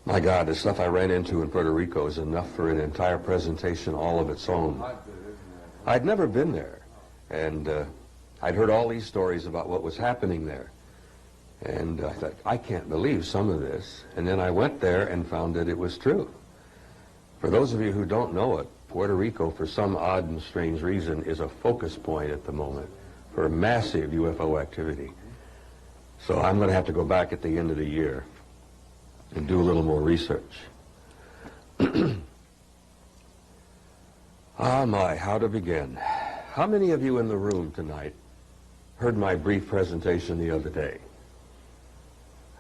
My God, the stuff I ran into in Puerto Rico is enough for an entire presentation all of its own. I'd never been there, and I'd heard all these stories about what was happening there. And I thought, I can't believe some of this. And then I went there and found that it was true. For those of you who don't know it, Puerto Rico, for some odd and strange reason, is a focus point at the moment for massive UFO activity. So I'm going to have to go back at the end of the year and do a little more research. Ah, my, how to begin. How many of you in the room tonight heard my brief presentation the other day?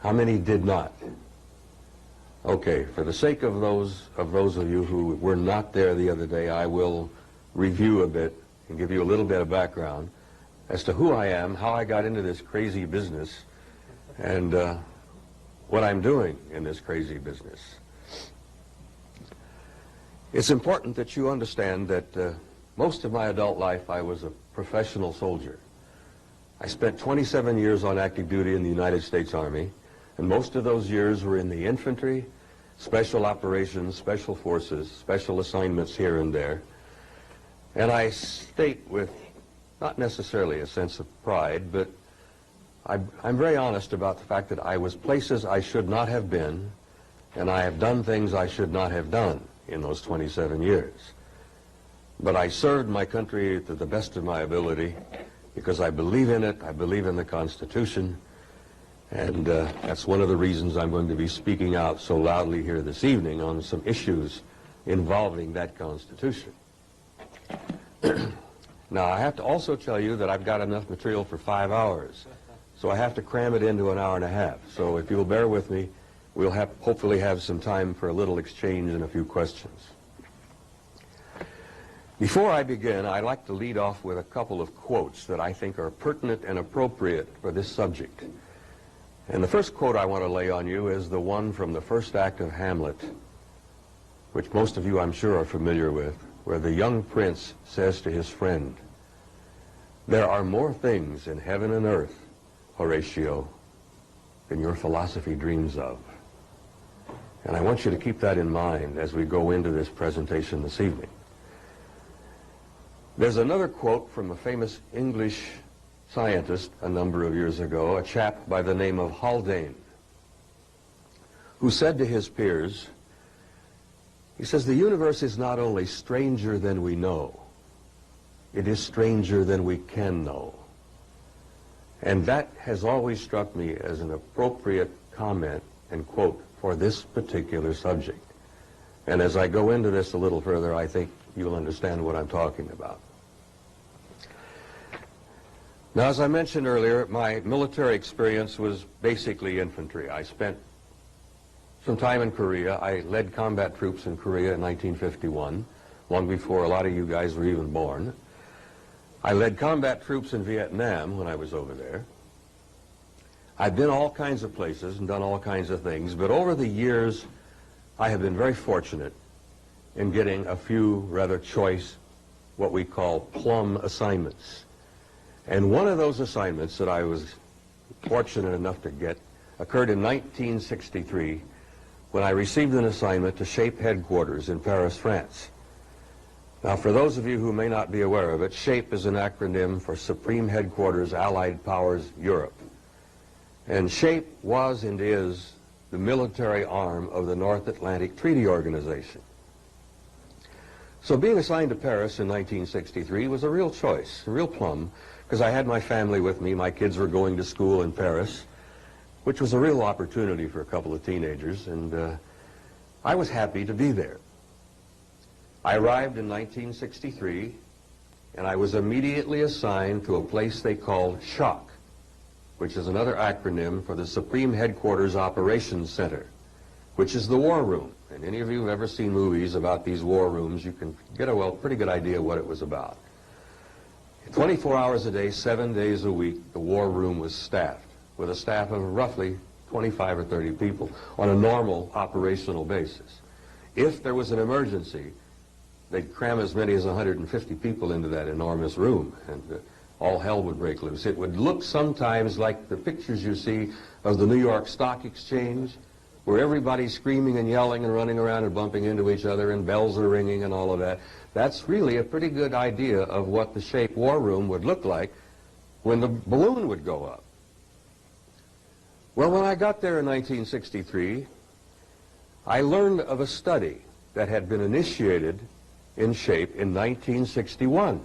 How many did not? Okay, for the sake of those of you who were not there the other day, I will review a bit and give you a little bit of background as to who I am, how I got into this crazy business, and what I'm doing in this crazy business. It's important that you understand that most of my adult life I was a professional soldier. I spent 27 years on active duty in the United States Army, and most of those years were in the infantry, special operations, special forces, special assignments here and there. And I state with not necessarily a sense of pride, but I'm very honest about the fact that I was places I should not have been, and I have done things I should not have done in those 27 years. But I served my country to the best of my ability because I believe in it, I believe in the Constitution, and that's one of the reasons I'm going to be speaking out so loudly here this evening on some issues involving that Constitution. Now, I have to also tell you that I've got enough material for 5 hours, so I have to cram it into an hour and a half. So if you'll bear with me, we'll hopefully have some time for a little exchange and a few questions. Before I begin, I'd like to lead off with a couple of quotes that I think are pertinent and appropriate for this subject. And the first quote I want to lay on you is the one from the first act of Hamlet, which most of you, I'm sure, are familiar with, where the young prince says to his friend, "There are more things in heaven and earth, Horatio, than your philosophy dreams of." And I want you to keep that in mind as we go into this presentation this evening. There's another quote from a famous English scientist a number of years ago, a chap by the name of Haldane, who said to his peers, he says, "The universe is not only stranger than we know, it is stranger than we can know." And that has always struck me as an appropriate comment and quote for this particular subject. And as I go into this a little further, I think you'll understand what I'm talking about. Now, as I mentioned earlier, my military experience was basically infantry. I spent some time in Korea. I led combat troops in Korea in 1951, long before a lot of you guys were even born. I led combat troops in Vietnam when I was over there. I've been all kinds of places and done all kinds of things, but over the years, I have been very fortunate in getting a few rather choice, what we call plum assignments. And one of those assignments that I was fortunate enough to get occurred in 1963 when I received an assignment to shape headquarters in Paris, France. Now, for those of you who may not be aware of it, SHAPE is an acronym for Supreme Headquarters Allied Powers Europe. And SHAPE was and is the military arm of the North Atlantic Treaty Organization. So being assigned to Paris in 1963 was a real choice, a real plum, because I had my family with me. My kids were going to school in Paris, which was a real opportunity for a couple of teenagers, and I was happy to be there. I arrived in 1963, and I was immediately assigned to a place they called SHOC, which is another acronym for the Supreme Headquarters Operations Center, which is the war room. And any of you who have ever seen movies about these war rooms, you can get a pretty good idea what it was about. 24 hours a day, 7 days a week, the war room was staffed with a staff of roughly 25 or 30 people on a normal operational basis. If there was an emergency, they'd cram as many as 150 people into that enormous room, and all hell would break loose. It would look sometimes like the pictures you see of the New York Stock Exchange where everybody's screaming and yelling and running around and bumping into each other and bells are ringing and all of that. That's really a pretty good idea of what the shape war room would look like when the balloon would go up. Well, when I got there in 1963, I learned of a study that had been initiated in shape in 1961.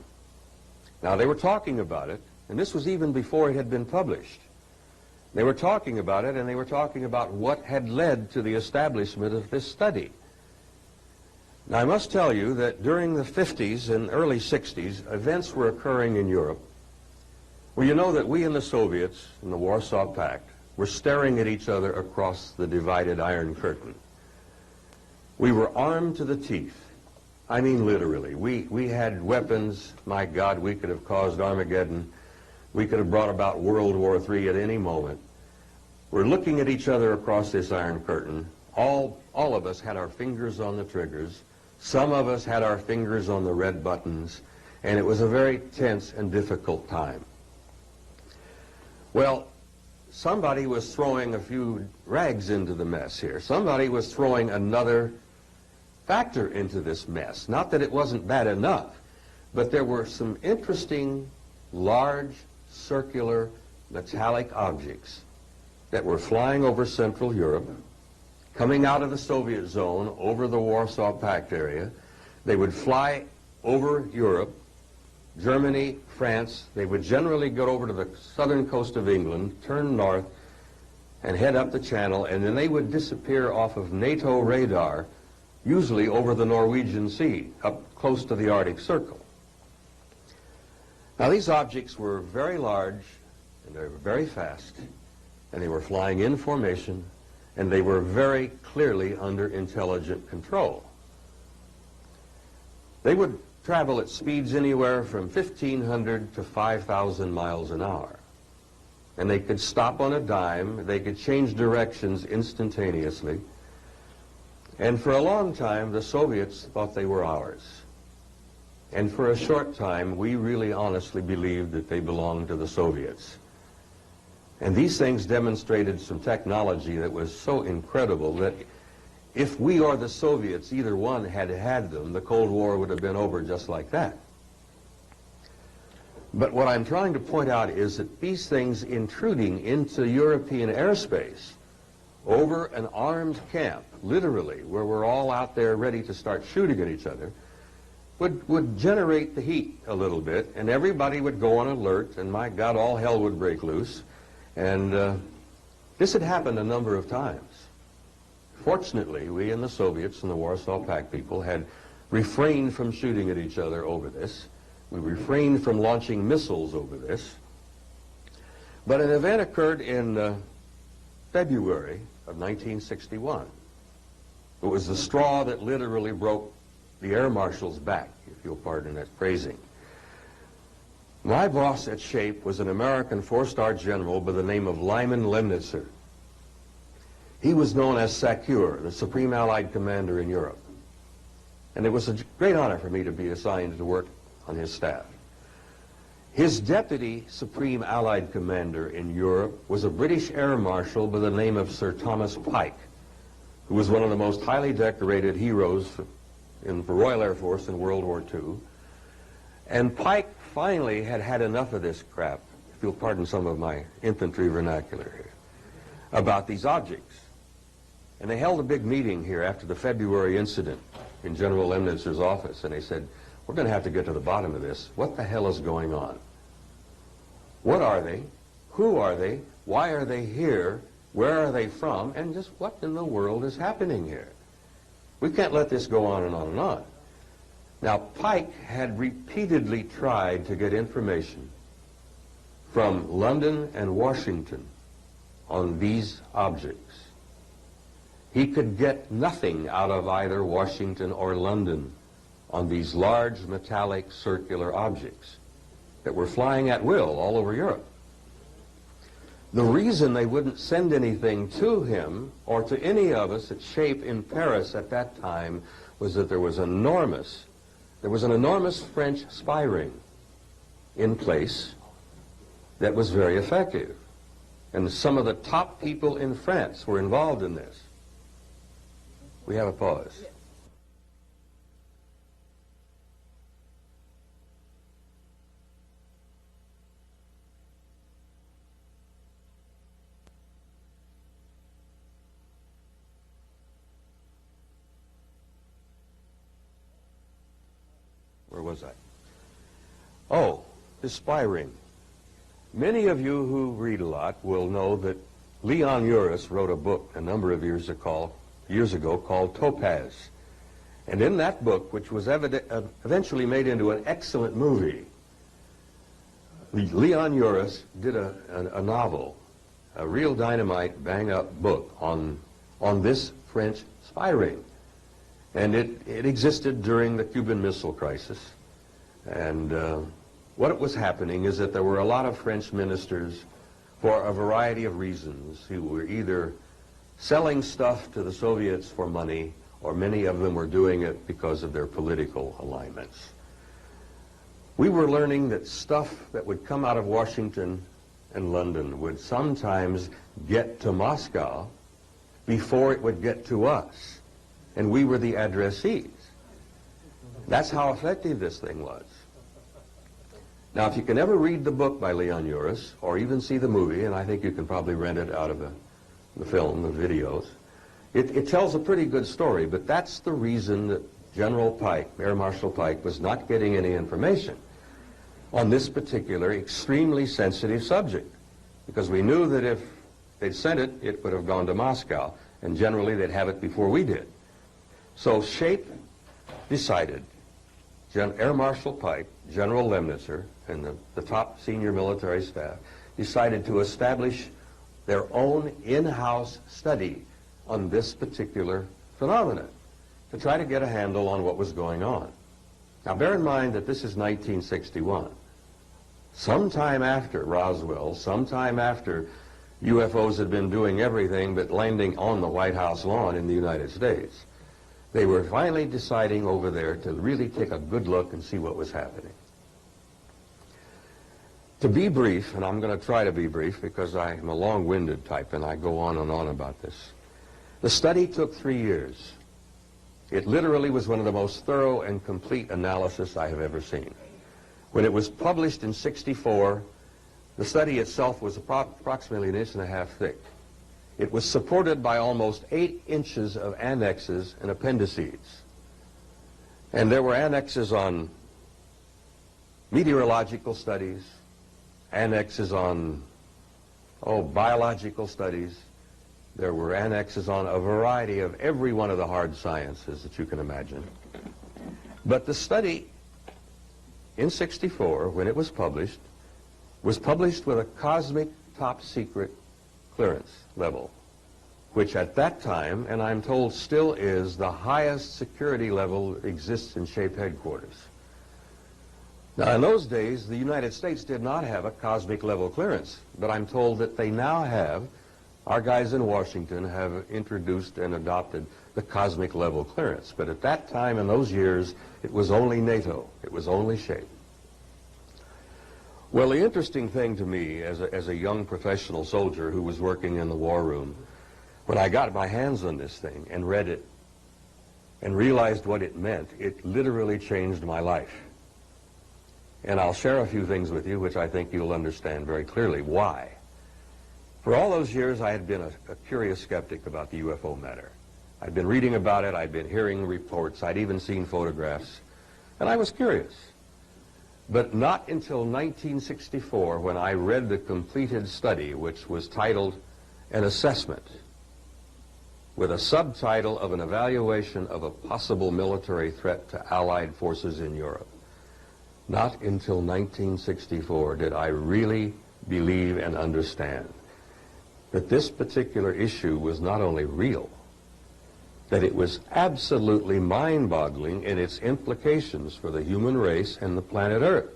Now, they were talking about it, and this was even before it had been published. They were talking about it, and they were talking about what had led to the establishment of this study. Now, I must tell you that during the 50s and early 60s, events were occurring in Europe where you know that we and the Soviets in the Warsaw Pact were staring at each other across the divided Iron Curtain. We were armed to the teeth. I mean literally. We had weapons. My God, we could have caused Armageddon. We could have brought about World War III at any moment. We're looking at each other across this Iron Curtain. All of us had our fingers on the triggers. Some of us had our fingers on the red buttons. And it was a very tense and difficult time. Well, somebody was throwing a few rags into the mess here. Somebody was throwing another factor into this mess. Not that it wasn't bad enough, but there were some interesting, large, circular, metallic objects that were flying over Central Europe, coming out of the Soviet zone over the Warsaw Pact area. They would fly over Europe, Germany, France. They would generally go over to the southern coast of England, turn north, and head up the channel, and then they would disappear off of NATO radar, usually over the Norwegian Sea, up close to the Arctic Circle. Now, these objects were very large, and they were very fast, and they were flying in formation, and they were very clearly under intelligent control. They would travel at speeds anywhere from 1,500 to 5,000 miles an hour. And they could stop on a dime. They could change directions instantaneously. And for a long time, the Soviets thought they were ours. And for a short time, we really honestly believed that they belonged to the Soviets. And these things demonstrated some technology that was so incredible that if we or the Soviets, either one, had had them, the Cold War would have been over just like that. But what I'm trying to point out is that these things intruding into European airspace over an armed camp, literally, where we're all out there ready to start shooting at each other, would generate the heat a little bit, and everybody would go on alert, and my God, all hell would break loose. And this had happened a number of times. Fortunately, we and the Soviets and the Warsaw Pact people had refrained from shooting at each other over this. We refrained from launching missiles over this. But an event occurred in February of 1961. It was the straw that literally broke the air marshal's back, if you'll pardon that phrasing. My boss at SHAPE was an American four-star general by the name of Lyman Lemnitzer. He was known as SACEUR, the Supreme Allied Commander in Europe. And it was a great honor for me to be assigned to work on his staff. His deputy Supreme Allied Commander in Europe was a British Air Marshal by the name of Sir Thomas Pike, who was one of the most highly decorated heroes in the Royal Air Force in World War II. And Pike finally had had enough of this crap, if you'll pardon some of my infantry vernacular here, about these objects. And they held a big meeting here after the February incident in General Lemnitzer's office, and they said, we're going to have to get to the bottom of this. What the hell is going on? What are they? Who are they? Why are they here? Where are they from? And just what in the world is happening here? We can't let this go on and on and on. Now, Pike had repeatedly tried to get information from London and Washington on these objects. He could get nothing out of either Washington or London on these large metallic circular objects that were flying at will all over Europe. The reason they wouldn't send anything to him or to any of us at SHAPE in Paris at that time was that there was an enormous French spy ring in place that was very effective. And some of the top people in France were involved in this. We have a pause. Where was I? Oh, the spy ring. Many of you who read a lot will know that Leon Uris wrote a book a number of years ago called Topaz. And in that book, which was eventually made into an excellent movie, Leon Uris did a novel, a real dynamite bang-up book on this French spy ring. And it existed during the Cuban Missile Crisis. And what was happening is that there were a lot of French ministers, for a variety of reasons, who were either selling stuff to the Soviets for money, or many of them were doing it because of their political alignments. We were learning that stuff that would come out of Washington and London would sometimes get to Moscow before it would get to us, and we were the addressees. That's how effective this thing was. Now, if you can ever read the book by Leon Uris, or even see the movie, and I think you can probably rent it out of the film, the videos, it tells a pretty good story, but that's the reason that General Pike, Air Marshal Pike, was not getting any information on this particular extremely sensitive subject, because we knew that if they'd sent it, it would have gone to Moscow, and generally they'd have it before we did. So SHAPE decided, Air Marshal Pike, General Lemnitzer, and the top senior military staff decided to establish their own in-house study on this particular phenomenon to try to get a handle on what was going on. Now, bear in mind that this is 1961. Sometime after Roswell, sometime after UFOs had been doing everything but landing on the White House lawn in the United States, they were finally deciding over there to really take a good look and see what was happening. To be brief, and I'm going to try to be brief because I'm a long-winded type and I go on and on about this. The study took 3 years. It literally was one of the most thorough and complete analysis I have ever seen. When it was published in '64, the study itself was approximately 1.5 inches thick. It was supported by almost 8 inches of annexes and appendices. And there were annexes on meteorological studies, annexes on, biological studies. There were annexes on a variety of every one of the hard sciences that you can imagine. But the study in '64, when it was published with a cosmic top secret clearance level, which at that time, and I'm told still is, the highest security level that exists in SHAPE headquarters. Now, in those days, the United States did not have a cosmic level clearance, but I'm told that they now have. Our guys in Washington have introduced and adopted the cosmic level clearance. But at that time, in those years, it was only NATO. It was only SHAPE. Well, the interesting thing to me as a young professional soldier who was working in the war room, when I got my hands on this thing and read it and realized what it meant, it literally changed my life. And I'll share a few things with you which I think you'll understand very clearly why. For all those years, I had been a curious skeptic about the UFO matter. I'd been reading about it, I'd been hearing reports, I'd even seen photographs, and I was curious. But not until 1964, when I read the completed study, which was titled An Assessment, with a subtitle of an evaluation of a possible military threat to Allied forces in Europe. Not until 1964 did I really believe and understand that this particular issue was not only real, that it was absolutely mind-boggling in its implications for the human race and the planet Earth.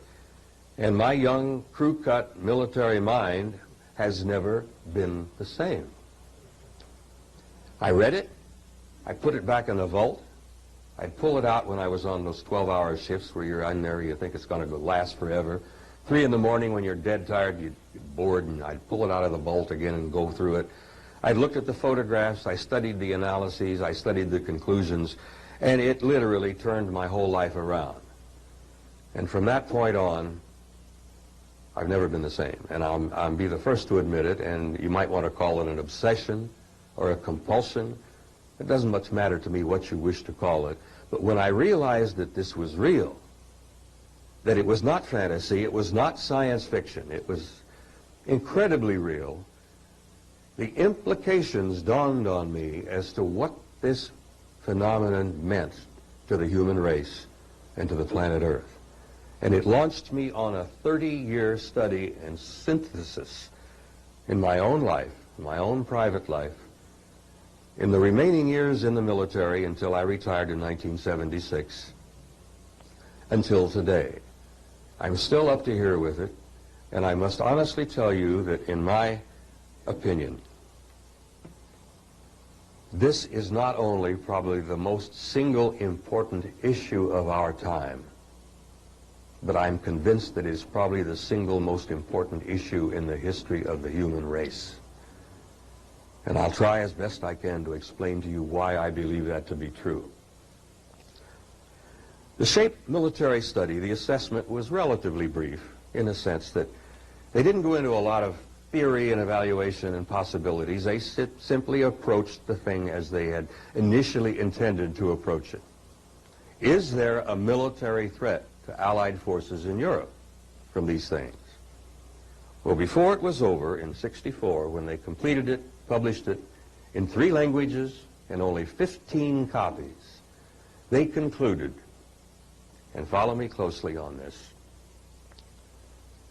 And my young, crew-cut military mind has never been the same. I read it, I put it back in the vault, I'd pull it out when I was on those 12-hour shifts where you're in there, you think it's going to last forever. 3 in the morning when you're dead tired, you're bored, and I'd pull it out of the vault again and go through it. I looked at the photographs, I studied the analyses, I studied the conclusions, and it literally turned my whole life around. And from that point on, I've never been the same. And I'll be the first to admit it, and you might want to call it an obsession or a compulsion. It doesn't much matter to me what you wish to call it. But when I realized that this was real, that it was not fantasy, it was not science fiction, it was incredibly real, the implications dawned on me as to what this phenomenon meant to the human race and to the planet Earth. And it launched me on a 30-year study and synthesis in my own life, my own private life, in the remaining years in the military until I retired in 1976, until today. I'm still up to here with it, and I must honestly tell you that in my opinion, this is not only probably the most single important issue of our time, but I'm convinced that it's probably the single most important issue in the history of the human race. And I'll try as best I can to explain to you why I believe that to be true. The SHAPE military study, the assessment was relatively brief in a sense that they didn't go into a lot of theory and evaluation and possibilities. They simply approached the thing as they had initially intended to approach it. Is there a military threat to Allied forces in Europe from these things? Well, before it was over in '64, when they completed it, published it in 3 languages and only 15 copies, they concluded, and follow me closely on this,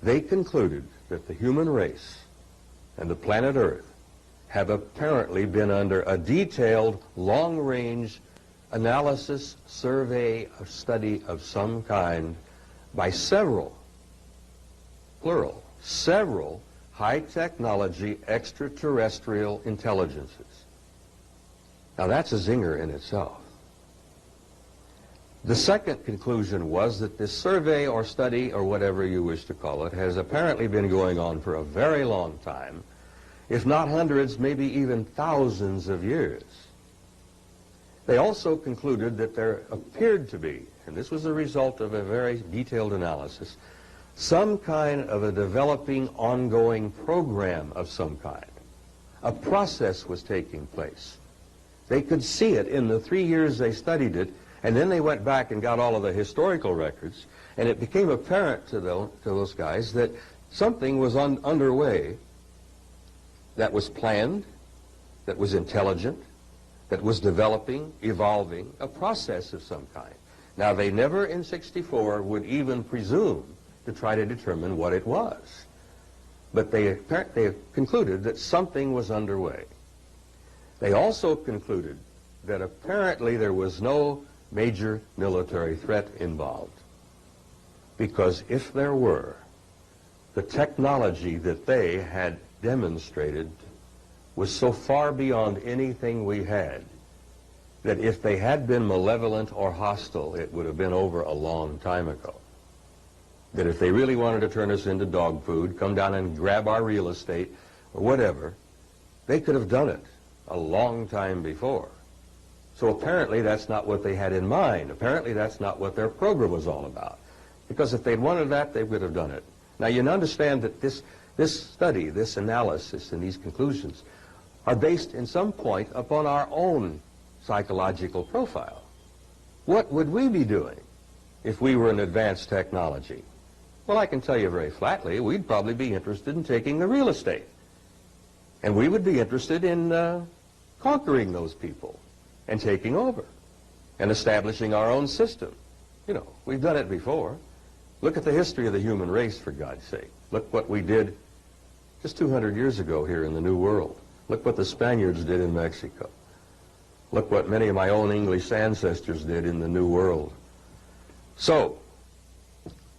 they concluded that the human race and the planet Earth have apparently been under a detailed, long-range analysis, survey, or study of some kind by several, plural, several high-technology extraterrestrial intelligences. Now that's a zinger in itself. The second conclusion was that this survey or study, or whatever you wish to call it, has apparently been going on for a very long time, if not hundreds, maybe even thousands of years. They also concluded that there appeared to be, and this was a result of a very detailed analysis, some kind of a developing, ongoing program of some kind. A process was taking place. They could see it in the 3 years they studied it, and then they went back and got all of the historical records, and it became apparent to those guys that something was underway that was planned, that was intelligent, that was developing, evolving, a process of some kind. Now, they never in '64 would even presume to try to determine what it was. But they concluded that something was underway. They also concluded that apparently there was no major military threat involved. Because if there were, the technology that they had demonstrated was so far beyond anything we had that if they had been malevolent or hostile, it would have been over a long time ago. That if they really wanted to turn us into dog food, come down and grab our real estate, or whatever, they could have done it a long time before. So apparently that's not what they had in mind. Apparently that's not what their program was all about. Because if they'd wanted that, they would have done it. Now you understand that this study, this analysis, and these conclusions are based in some point upon our own psychological profile. What would we be doing if we were an advanced technology? Well, I can tell you very flatly, we'd probably be interested in taking the real estate. And we would be interested in conquering those people and taking over and establishing our own system. You know, we've done it before. Look at the history of the human race, for God's sake. Look what we did just 200 years ago here in the New World. Look what the Spaniards did in Mexico. Look what many of my own English ancestors did in the New World. So,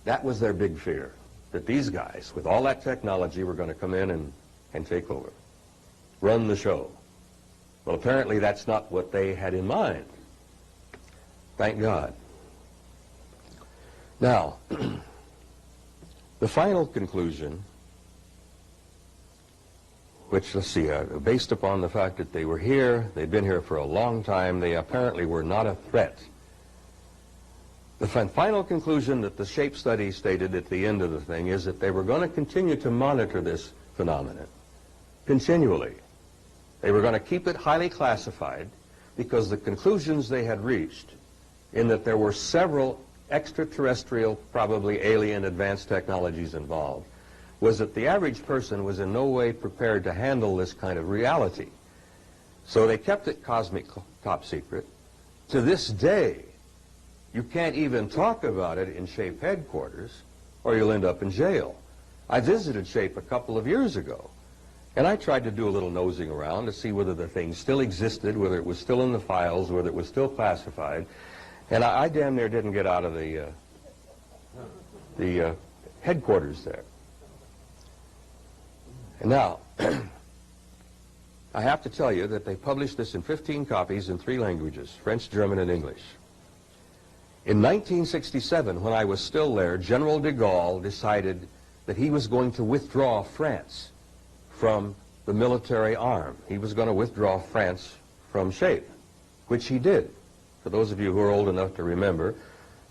that was their big fear, that these guys, with all that technology, were going to come in and take over, run the show. Well, apparently that's not what they had in mind. Thank God. Now, the final conclusion which, let's see, based upon the fact that they were here, they'd been here for a long time, they apparently were not a threat. The final conclusion that the shape study stated at the end of the thing is that they were going to continue to monitor this phenomenon continually. They were going to keep it highly classified because the conclusions they had reached in that there were several extraterrestrial, probably alien advanced technologies involved, was that the average person was in no way prepared to handle this kind of reality. So they kept it cosmic top secret. To this day, you can't even talk about it in SHAPE headquarters or you'll end up in jail. I visited SHAPE a couple of years ago, and I tried to do a little nosing around to see whether the thing still existed, whether it was still in the files, whether it was still classified, and I damn near didn't get out of the headquarters there. And now, I have to tell you that they published this in 15 copies in 3 languages, French, German, and English. In 1967, when I was still there, General de Gaulle decided that he was going to withdraw France from the military arm. He was going to withdraw France from SHAPE, which he did. For those of you who are old enough to remember,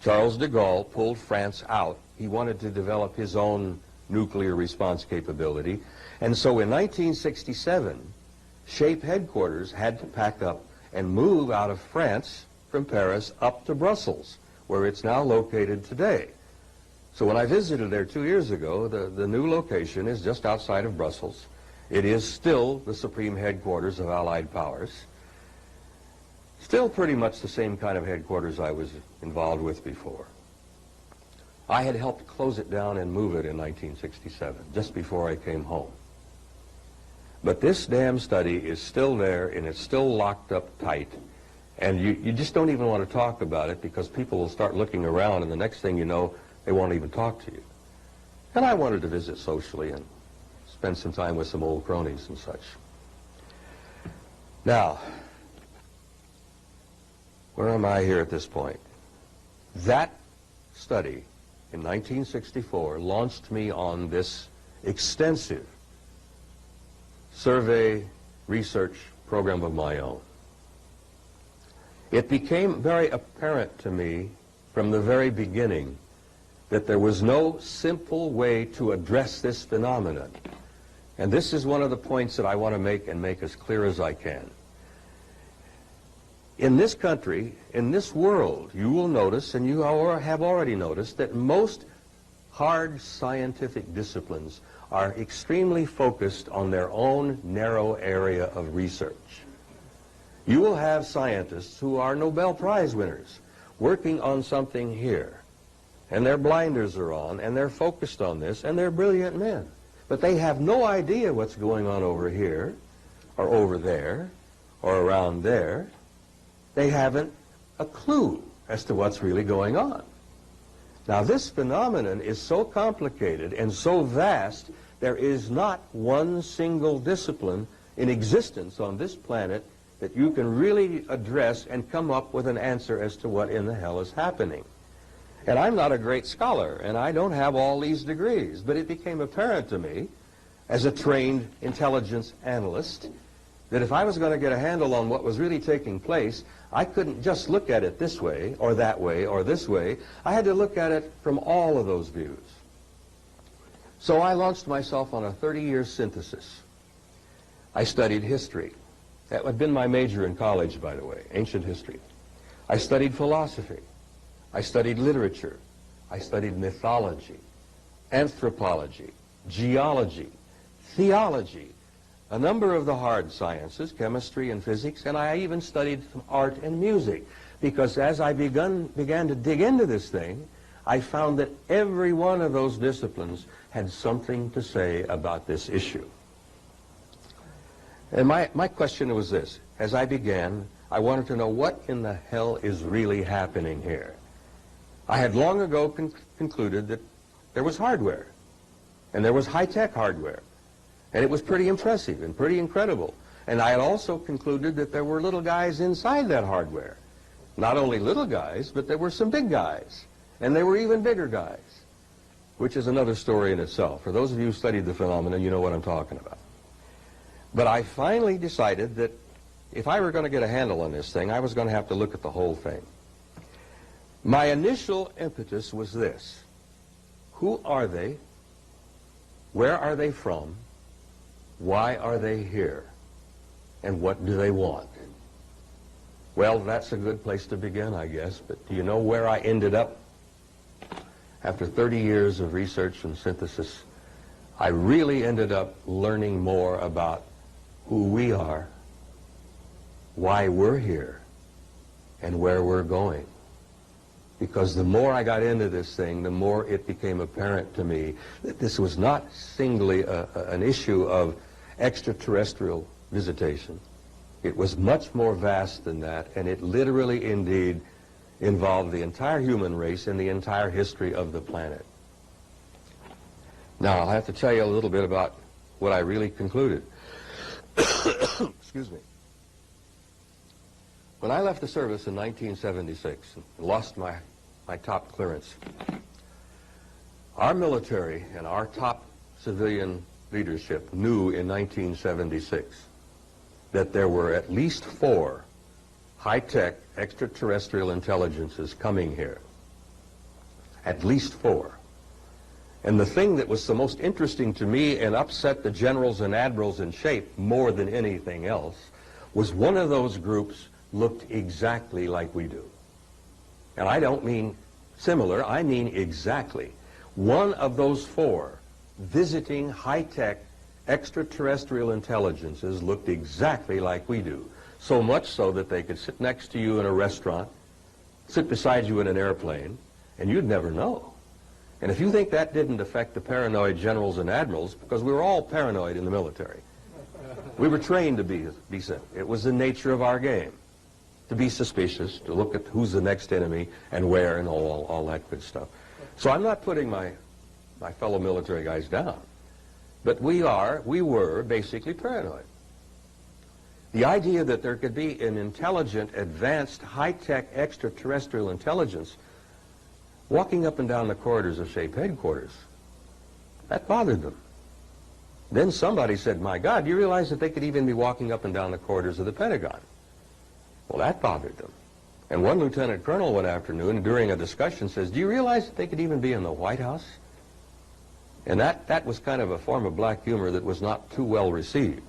Charles de Gaulle pulled France out. He wanted to develop his own nuclear response capability. And so in 1967, SHAPE headquarters had to pack up and move out of France from Paris up to Brussels, where it's now located today. So when I visited there 2 years ago, the new location is just outside of Brussels. It is still the supreme headquarters of Allied powers. Still pretty much the same kind of headquarters I was involved with before. I had helped close it down and move it in 1967, just before I came home. But this damn study is still there, and it's still locked up tight. And you just don't even want to talk about it because people will start looking around, and the next thing you know, they won't even talk to you. And I wanted to visit socially and spend some time with some old cronies and such. Now, where am I here at this point? That study in 1964 launched me on this extensive survey research program of my own. It became very apparent to me from the very beginning that there was no simple way to address this phenomenon. And this is one of the points that I want to make and make as clear as I can. In this country, in this world, you will notice, and you have already noticed, that most hard scientific disciplines are extremely focused on their own narrow area of research. You will have scientists who are Nobel Prize winners working on something here, and their blinders are on, and they're focused on this, and they're brilliant men. But they have no idea what's going on over here, or over there, or around there. They haven't a clue as to what's really going on. Now, this phenomenon is so complicated and so vast, there is not one single discipline in existence on this planet that you can really address and come up with an answer as to what in the hell is happening. And I'm not a great scholar, and I don't have all these degrees, but it became apparent to me, as a trained intelligence analyst, that if I was going to get a handle on what was really taking place, I couldn't just look at it this way, or that way, or this way. I had to look at it from all of those views. So I launched myself on a 30-year synthesis. I studied history. That had been my major in college, by the way, ancient history. I studied philosophy. I studied literature. I studied mythology, anthropology, geology, theology, a number of the hard sciences, chemistry and physics, and I even studied some art and music, because as I began to dig into this thing, I found that every one of those disciplines had something to say about this issue. And my question was this. As I began, I wanted to know what in the hell is really happening here. I had long ago concluded that there was hardware, and there was high-tech hardware, and it was pretty impressive and pretty incredible. And I had also concluded that there were little guys inside that hardware. Not only little guys, but there were some big guys, and there were even bigger guys, which is another story in itself. For those of you who studied the phenomenon, you know what I'm talking about. But I finally decided that if I were going to get a handle on this thing, I was going to have to look at the whole thing. My initial impetus was this: who are they? Where are they from? Why are they here? And what do they want? Well, that's a good place to begin, I guess, but do you know where I ended up? After 30 years of research and synthesis, I really ended up learning more about who we are, why we're here, and where we're going. Because the more I got into this thing, the more it became apparent to me that this was not singly an issue of extraterrestrial visitation. It was much more vast than that, and it literally indeed involved the entire human race and the entire history of the planet. Now, I'll have to tell you a little bit about what I really concluded. Excuse me. When I left the service in 1976 and lost my top clearance, our military and our top civilian leadership knew in 1976 that there were at least 4 high-tech extraterrestrial intelligences coming here. At least 4. And the thing that was the most interesting to me and upset the generals and admirals in shape more than anything else was one of those groups looked exactly like we do. And I don't mean similar, I mean exactly. One of those 4 visiting high-tech extraterrestrial intelligences looked exactly like we do. So much so that they could sit next to you in a restaurant, sit beside you in an airplane, and you'd never know. And if you think that didn't affect the paranoid generals and admirals, because we were all paranoid in the military. We were trained to be so. It was the nature of our game. To be suspicious, to look at who's the next enemy and where and all that good stuff. So I'm not putting my fellow military guys down. But we were basically paranoid. The idea that there could be an intelligent, advanced, high-tech extraterrestrial intelligence walking up and down the corridors of SHAPE headquarters, that bothered them. Then somebody said, my God, do you realize that they could even be walking up and down the corridors of the Pentagon? Well, that bothered them. And one lieutenant colonel one afternoon during a discussion says, do you realize that they could even be in the White House? And that was kind of a form of black humor that was not too well received.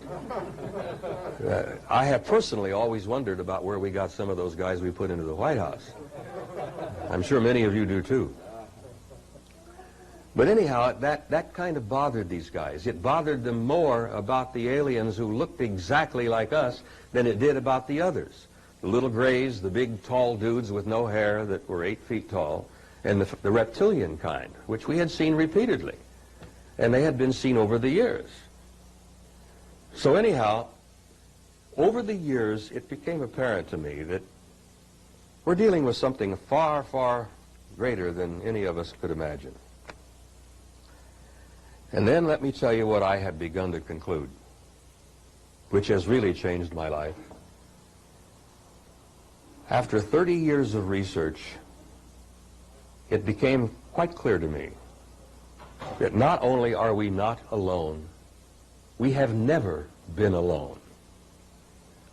I have personally always wondered about where we got some of those guys we put into the White House. I'm sure many of you do too. But anyhow, that kind of bothered these guys. It bothered them more about the aliens who looked exactly like us than it did about the others. The little grays, the big tall dudes with no hair that were 8 feet tall, and the reptilian kind, which we had seen repeatedly. And they had been seen over the years. So anyhow, over the years, it became apparent to me that we're dealing with something far, far greater than any of us could imagine. And then let me tell you what I have begun to conclude, which has really changed my life. After 30 years of research, it became quite clear to me that not only are we not alone, we have never been alone.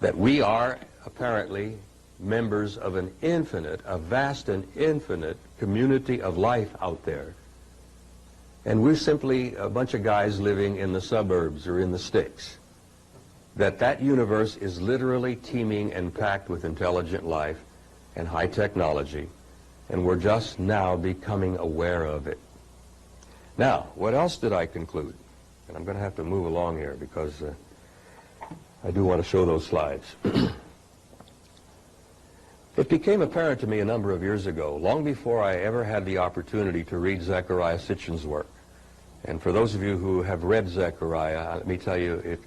That we are apparently members of an infinite, a vast and infinite community of life out there. And we're simply a bunch of guys living in the suburbs or in the sticks. That universe is literally teeming and packed with intelligent life and high technology, and we're just now becoming aware of it. Now, what else did I conclude? And I'm going to have to move along here because I do want to show those slides. It became apparent to me a number of years ago, long before I ever had the opportunity to read Zecharia Sitchin's work. And for those of you who have read Zecharia, let me tell you,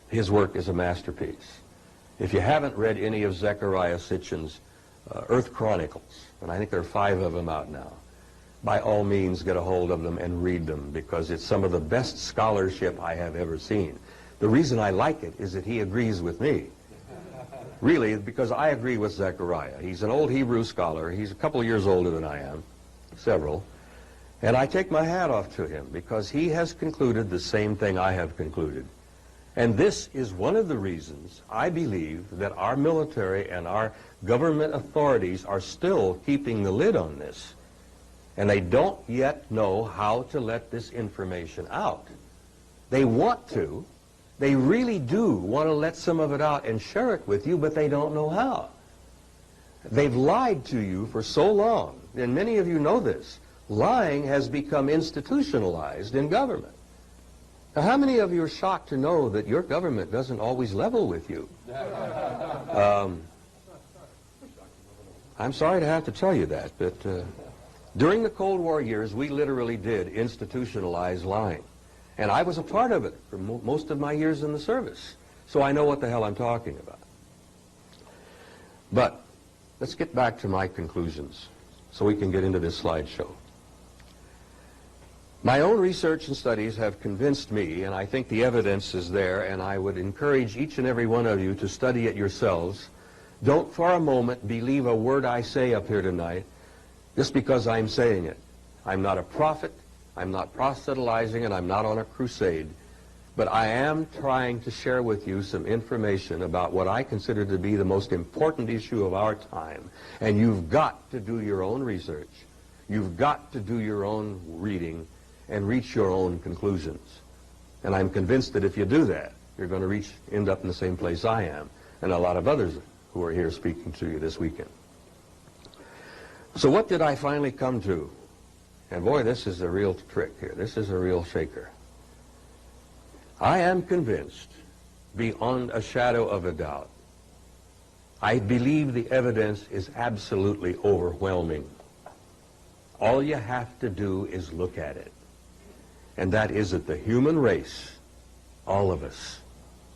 his work is a masterpiece. If you haven't read any of Zecharia Sitchin's Earth Chronicles, and I think there are 5 of them out now, by all means get a hold of them and read them, because it's some of the best scholarship I have ever seen. The reason I like it is that he agrees with me. Really, because I agree with Zecharia. He's an old Hebrew scholar. He's a couple of years older than I am, several. And I take my hat off to him because he has concluded the same thing I have concluded. And this is one of the reasons I believe that our military and our government authorities are still keeping the lid on this. And they don't yet know how to let this information out. They want to. They really do want to let some of it out and share it with you, but they don't know how. They've lied to you for so long, and many of you know this. Lying has become institutionalized in government. Now, how many of you are shocked to know that your government doesn't always level with you? I'm sorry to have to tell you that, but during the Cold War years, we literally did institutionalize lying. And I was a part of it for most of my years in the service. So I know what the hell I'm talking about. But let's get back to my conclusions so we can get into this slideshow. My own research and studies have convinced me, and I think the evidence is there, and I would encourage each and every one of you to study it yourselves. Don't for a moment believe a word I say up here tonight just because I'm saying it. I'm not a prophet, I'm not proselytizing, and I'm not on a crusade. But I am trying to share with you some information about what I consider to be the most important issue of our time. And you've got to do your own research. You've got to do your own reading and reach your own conclusions. And I'm convinced that if you do that, you're going to end up in the same place I am and a lot of others who are here speaking to you this weekend. So what did I finally come to? And boy, this is a real trick here. This is a real shaker. I am convinced, beyond a shadow of a doubt, I believe the evidence is absolutely overwhelming. All you have to do is look at it. And that is that the human race, all of us,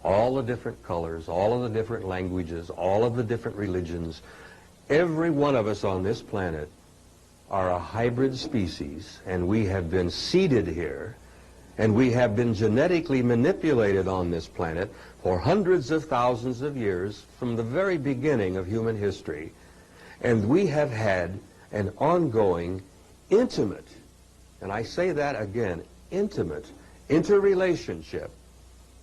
all the different colors, all of the different languages, all of the different religions, every one of us on this planet are a hybrid species, and we have been seeded here, and we have been genetically manipulated on this planet for hundreds of thousands of years from the very beginning of human history. And we have had an ongoing, intimate, and I say that again, intimate interrelationship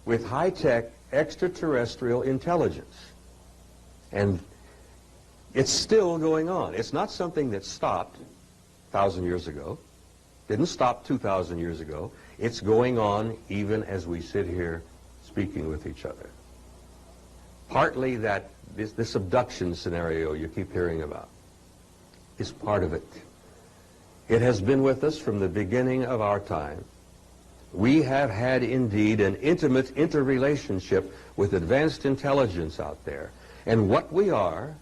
with high-tech extraterrestrial intelligence. And it's still going on. It's not something that stopped 1,000 years ago. Didn't stop 2,000 years ago. It's going on even as we sit here speaking with each other. Partly that this abduction scenario you keep hearing about is part of it. It has been with us from the beginning of our time. We have had indeed an intimate interrelationship with advanced intelligence out there. And what we are,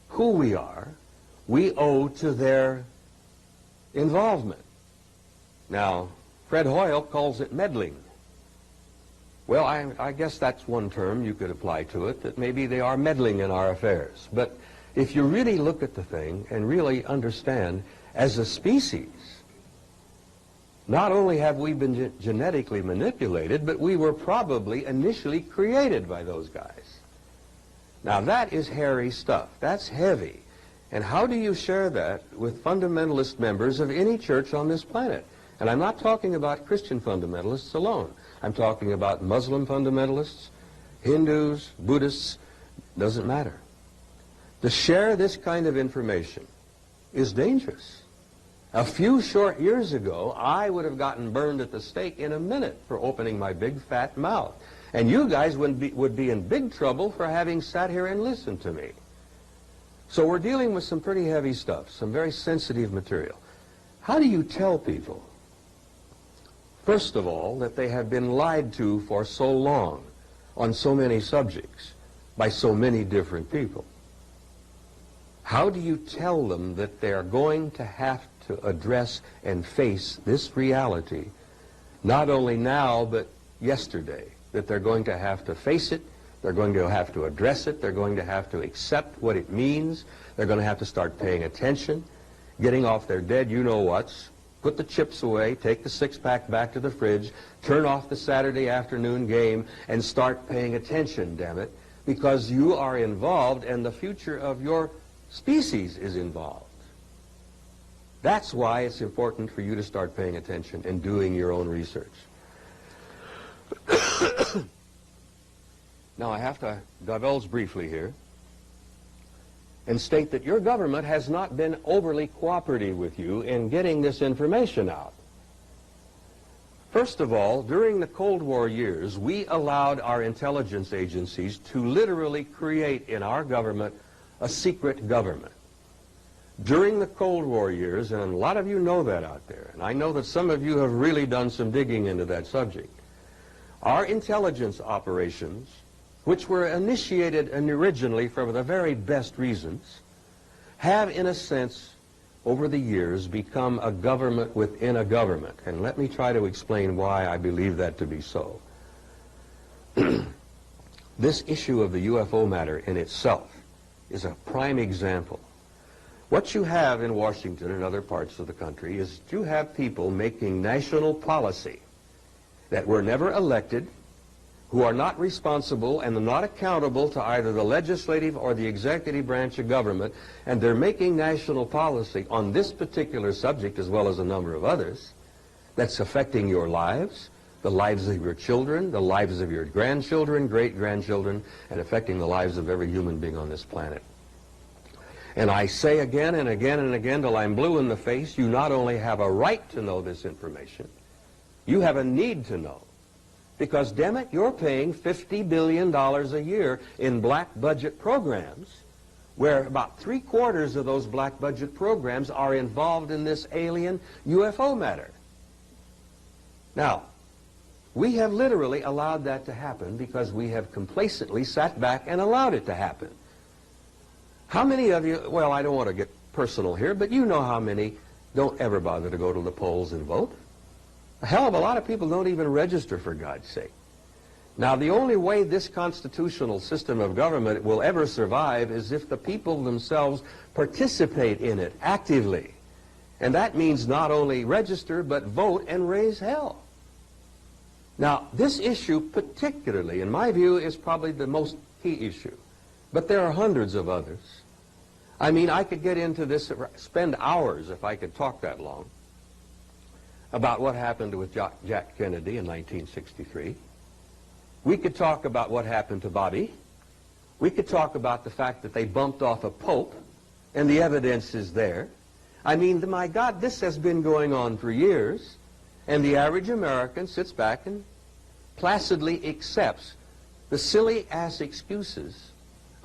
who we are, we owe to their involvement. Now, Fred Hoyle calls it meddling. Well, I guess that's one term you could apply to it, that maybe they are meddling in our affairs. But if you really look at the thing and really understand, as a species, not only have we been genetically manipulated, but we were probably initially created by those guys. Now, that is hairy stuff. That's heavy. And how do you share that with fundamentalist members of any church on this planet? And I'm not talking about Christian fundamentalists alone. I'm talking about Muslim fundamentalists, Hindus, Buddhists, doesn't matter. To share this kind of information is dangerous. A few short years ago, I would have gotten burned at the stake in a minute for opening my big fat mouth. And you guys would be in big trouble for having sat here and listened to me. So we're dealing with some pretty heavy stuff, some very sensitive material. How do you tell people, first of all, that they have been lied to for so long on so many subjects by so many different people? How do you tell them that they are going to have to address and face this reality, not only now, but yesterday, that they're going to have to face it, they're going to have to address it, they're going to have to accept what it means, they're going to have to start paying attention, getting off their dead you-know-whats, put the chips away, take the six-pack back to the fridge, turn off the Saturday afternoon game, and start paying attention, damn it, because you are involved and the future of your species is involved. That's why it's important for you to start paying attention and doing your own research. Now, I have to divulge briefly here and state that your government has not been overly cooperative with you in getting this information out. First of all, during the Cold War years, we allowed our intelligence agencies to literally create in our government a secret government. During the Cold War years, and a lot of you know that out there, and I know that some of you have really done some digging into that subject, our intelligence operations, which were initiated originally for the very best reasons, have, in a sense, over the years, become a government within a government. And let me try to explain why I believe that to be so. This issue of the UFO matter in itself is a prime example. What you have in Washington and other parts of the country is you have people making national policy that were never elected, who are not responsible and are not accountable to either the legislative or the executive branch of government, and they're making national policy on this particular subject as well as a number of others that's affecting your lives, the lives of your children, the lives of your grandchildren, great-grandchildren, and affecting the lives of every human being on this planet. And I say again and again and again till I'm blue in the face, you not only have a right to know this information, you have a need to know. Because, damn it, you're paying $50 billion a year in black budget programs, where about 3/4 of those black budget programs are involved in this alien UFO matter. Now, we have literally allowed that to happen because we have complacently sat back and allowed it to happen. How many of you, well, I don't want to get personal here, but you know how many don't ever bother to go to the polls and vote? A hell of a lot of people don't even register, for God's sake. Now, the only way this constitutional system of government will ever survive is if the people themselves participate in it actively. And that means not only register, but vote and raise hell. Now, this issue particularly, in my view, is probably the most key issue. But there are hundreds of others. I mean, I could get into this, spend hours if I could talk that long, about what happened with Jack Kennedy in 1963. We could talk about what happened to Bobby. We could talk about the fact that they bumped off a pope, and the evidence is there. I mean, my God, this has been going on for years, and the average American sits back and placidly accepts the silly-ass excuses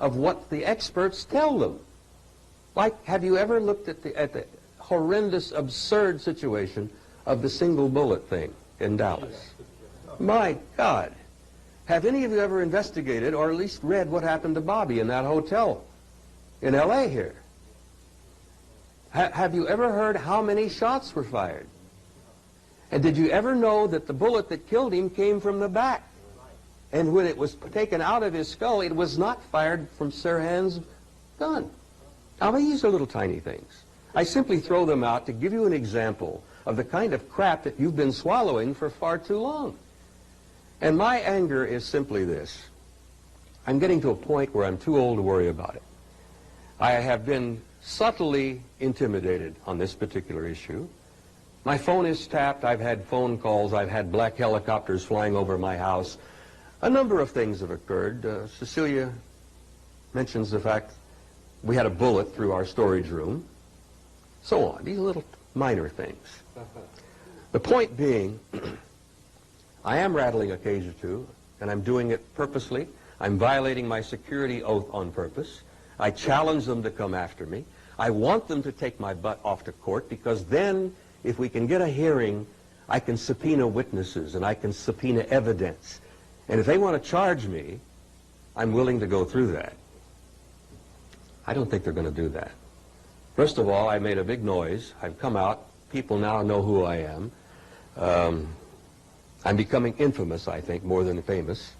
of what the experts tell them. Like, have you ever looked at the horrendous, absurd situation of the single bullet thing in Dallas? My God. Have any of you ever investigated or at least read what happened to Bobby in that hotel in L.A. here? Have you ever heard how many shots were fired? And did you ever know that the bullet that killed him came from the back? And when it was taken out of his skull, it was not fired from Sirhan's gun. Now, these are little tiny things. I simply throw them out to give you an example of the kind of crap that you've been swallowing for far too long. And my anger is simply this. I'm getting to a point where I'm too old to worry about it. I have been subtly intimidated on this particular issue. My phone is tapped. I've had phone calls. I've had black helicopters flying over my house. A number of things have occurred. Cecilia mentions the fact we had a bullet through our storage room. So on. These little minor things. The point being, I am rattling a cage or two, and I'm doing it purposely. I'm violating my security oath on purpose. I challenge them to come after me. I want them to take my butt off to court, because then, if we can get a hearing, I can subpoena witnesses and I can subpoena evidence. And if they want to charge me, I'm willing to go through that. I don't think they're going to do that. First of all, I made a big noise. I've come out. People now know who I am. I'm becoming infamous, I think, more than famous.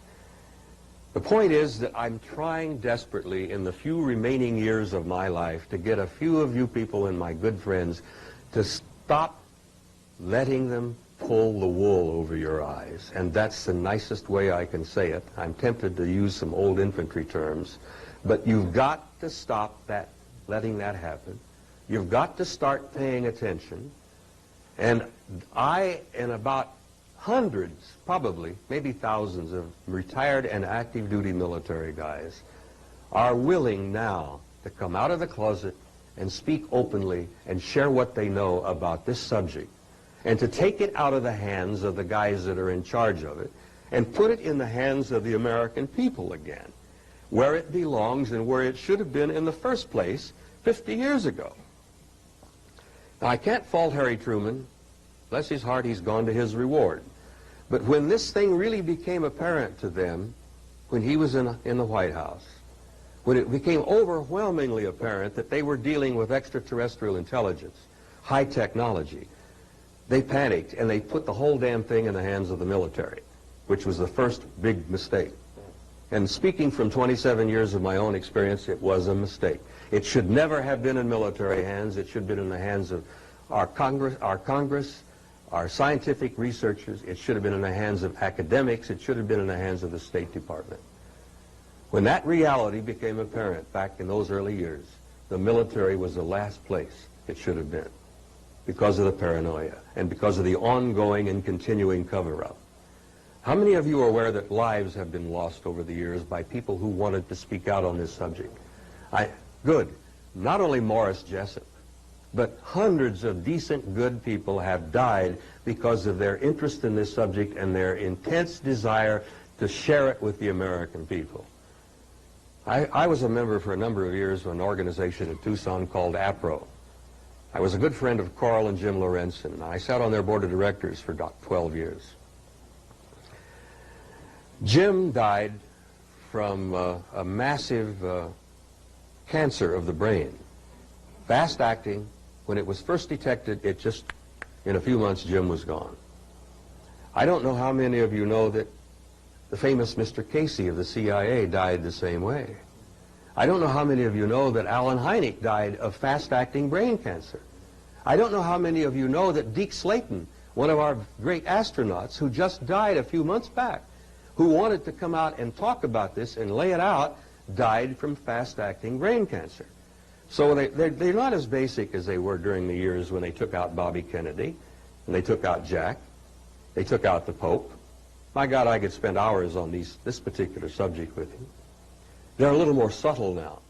The point is that I'm trying desperately in the few remaining years of my life to get a few of you people and my good friends to stop letting them pull the wool over your eyes. And that's the nicest way I can say it. I'm tempted to use some old infantry terms. But you've got to stop that, letting that happen. You've got to start paying attention. And I and about hundreds, probably, maybe thousands of retired and active duty military guys are willing now to come out of the closet and speak openly and share what they know about this subject, and to take it out of the hands of the guys that are in charge of it and put it in the hands of the American people again, where it belongs and where it should have been in the first place 50 years ago. Now, I can't fault Harry Truman. Bless his heart, he's gone to his reward. But when this thing really became apparent to them, when he was in the White House, when it became overwhelmingly apparent that they were dealing with extraterrestrial intelligence, high technology, they panicked and they put the whole damn thing in the hands of the military, which was the first big mistake. And speaking from 27 years of my own experience, it was a mistake. It should never have been in military hands. It should have been in the hands of our Congress, our scientific researchers. It should have been in the hands of academics. It should have been in the hands of the State Department. When that reality became apparent back in those early years, the military was the last place it should have been because of the paranoia and because of the ongoing and continuing cover-up. How many of you are aware that lives have been lost over the years by people who wanted to speak out on this subject? Good. Not only Morris Jessup, but hundreds of decent, good people have died because of their interest in this subject and their intense desire to share it with the American people. I was a member for a number of years of an organization in Tucson called APRO. I was a good friend of Carl and Jim Lorenzen, and I sat on their board of directors for 12 years. Jim died from a massive cancer of the brain. Fast acting. When it was first detected, in a few months, Jim was gone. I don't know how many of you know that the famous Mr. Casey of the CIA died the same way. I don't know how many of you know that Alan Hynek died of fast-acting brain cancer. I don't know how many of you know that Deke Slayton, one of our great astronauts who just died a few months back, who wanted to come out and talk about this and lay it out, died from fast-acting brain cancer. So they're not as basic as they were during the years when they took out Bobby Kennedy, and they took out Jack, they took out the Pope. My God, I could spend hours on this particular subject with you. They're a little more subtle now.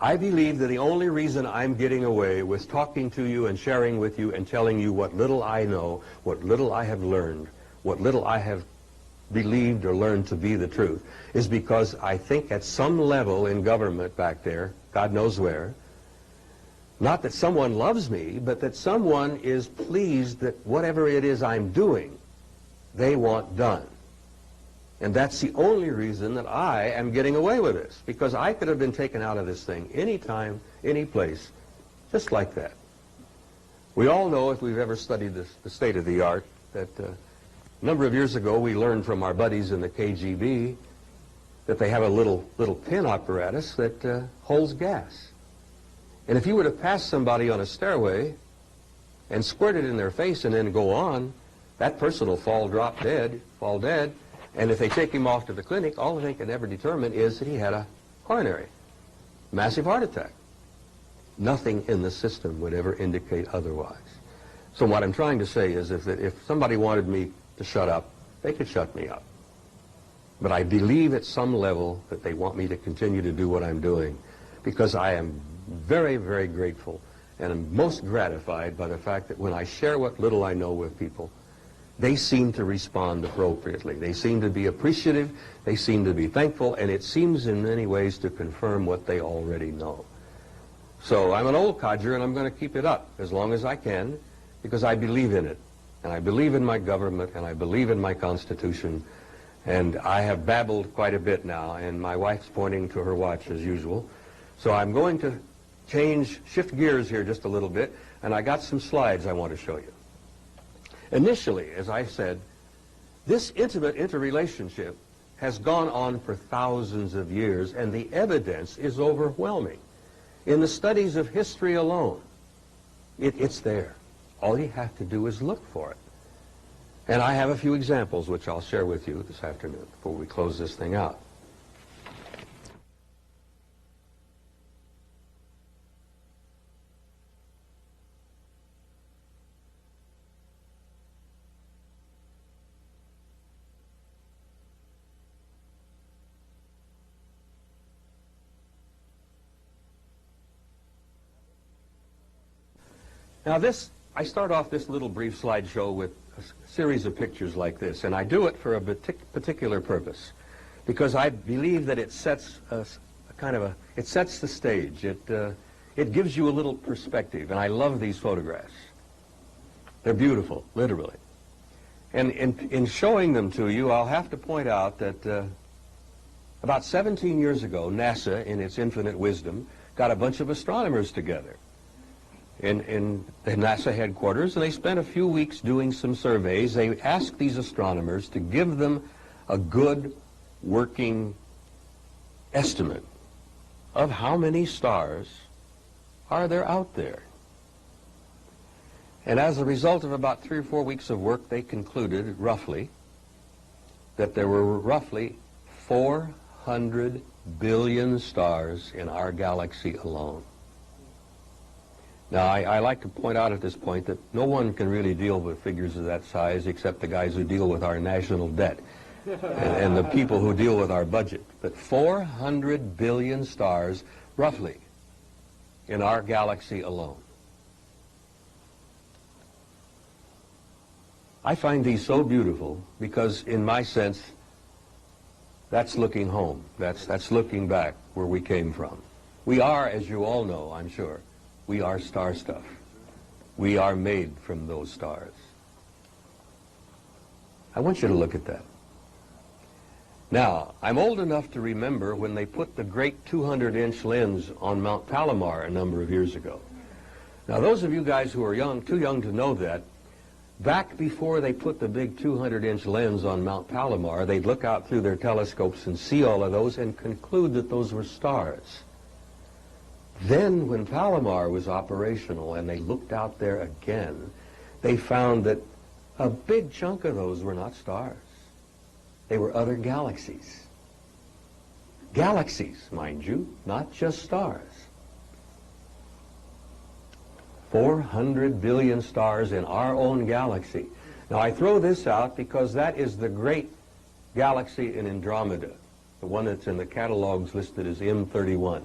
I believe that the only reason I'm getting away with talking to you and sharing with you and telling you what little I know, what little I have learned, what little I have believed or learned to be the truth, is because I think at some level in government back there, God knows where, not that someone loves me, but that someone is pleased that whatever it is I'm doing, they want done. And that's the only reason that I am getting away with this, because I could have been taken out of this thing anytime, any place, just like that. We all know, if we've ever studied the state of the art, that a number of years ago we learned from our buddies in the KGB that they have a little pin apparatus that holds gas. And if you were to pass somebody on a stairway and squirt it in their face and then go on, that person will fall dead. And if they take him off to the clinic, all they can ever determine is that he had a coronary, massive heart attack. Nothing in the system would ever indicate otherwise. So what I'm trying to say is if somebody wanted me to shut up, they could shut me up. But I believe at some level that they want me to continue to do what I'm doing, because I am very, very grateful and am most gratified by the fact that when I share what little I know with people, they seem to respond appropriately. They seem to be appreciative, they seem to be thankful, and it seems in many ways to confirm what they already know. So I'm an old codger, and I'm going to keep it up as long as I can, because I believe in it. And I believe in my government, and I believe in my Constitution. And I have babbled quite a bit now, and my wife's pointing to her watch as usual. So I'm going to shift gears here just a little bit, and I got some slides I want to show you. Initially, as I said, this intimate interrelationship has gone on for thousands of years, and the evidence is overwhelming. In the studies of history alone, it's there. All you have to do is look for it. And I have a few examples which I'll share with you this afternoon before we close this thing out. Now I start off this little brief slideshow with a series of pictures like this, and I do it for a particular purpose, because I believe that it sets it sets the stage. It gives you a little perspective, and I love these photographs. They're beautiful, literally. And in showing them to you, I'll have to point out that about 17 years ago, NASA, in its infinite wisdom, got a bunch of astronomers together in the NASA headquarters, and they spent a few weeks doing some surveys. They asked these astronomers to give them a good working estimate of how many stars are there out there. And as a result of about 3 or 4 weeks of work, they concluded, roughly, that there were roughly 400 billion stars in our galaxy alone. Now, I like to point out at this point that no one can really deal with figures of that size except the guys who deal with our national debt and the people who deal with our budget. But 400 billion stars, roughly, in our galaxy alone. I find these so beautiful because, in my sense, that's looking home. That's looking back where we came from. We are, as you all know, I'm sure, we are star stuff. We are made from those stars. I want you to look at that. Now, I'm old enough to remember when they put the great 200-inch lens on Mount Palomar a number of years ago. Now, those of you guys who are young, too young to know that, back before they put the big 200-inch lens on Mount Palomar, they'd look out through their telescopes and see all of those and conclude that those were stars. Then, when Palomar was operational and they looked out there again, they found that a big chunk of those were not stars. They were other galaxies. Galaxies, mind you, not just stars. 400 billion stars in our own galaxy. Now, I throw this out because that is the great galaxy in Andromeda, the one that's in the catalogs listed as M31.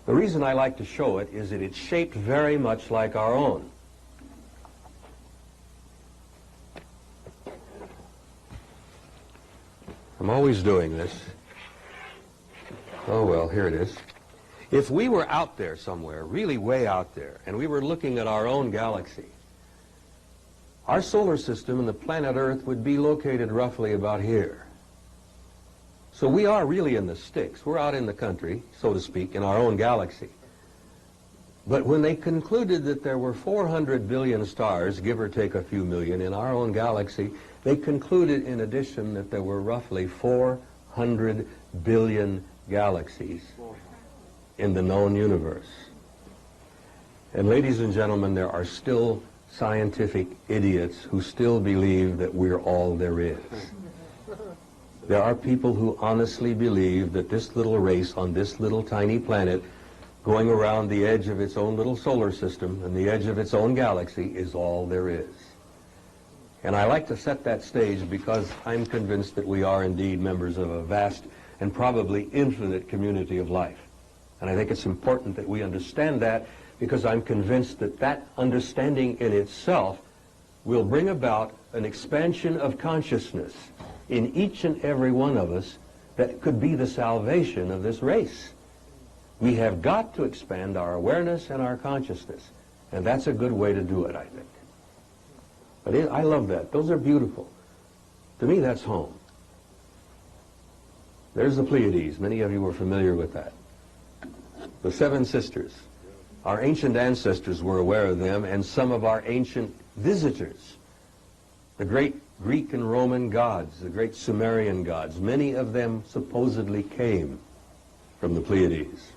The reason I like to show it is that it's shaped very much like our own. I'm always doing this. Oh, well, here it is. If we were out there somewhere, really way out there, and we were looking at our own galaxy, our solar system and the planet Earth would be located roughly about here. So we are really in the sticks. We're out in the country, so to speak, in our own galaxy. But when they concluded that there were 400 billion stars, give or take a few million, in our own galaxy, they concluded in addition that there were roughly 400 billion galaxies in the known universe. And ladies and gentlemen, there are still scientific idiots who still believe that we're all there is. There are people who honestly believe that this little race on this little tiny planet going around the edge of its own little solar system and the edge of its own galaxy is all there is. And I like to set that stage because I'm convinced that we are indeed members of a vast and probably infinite community of life. And I think it's important that we understand that because I'm convinced that that understanding in itself will bring about an expansion of consciousness in each and every one of us that could be the salvation of this race. We have got to expand our awareness and our consciousness, and that's a good way to do it, I think. But I love that. Those are beautiful. To me, that's home. There's the Pleiades. Many of you are familiar with that. The Seven Sisters. Our ancient ancestors were aware of them, and some of our ancient visitors. The great Greek and Roman gods, the great Sumerian gods, many of them supposedly came from the Pleiades.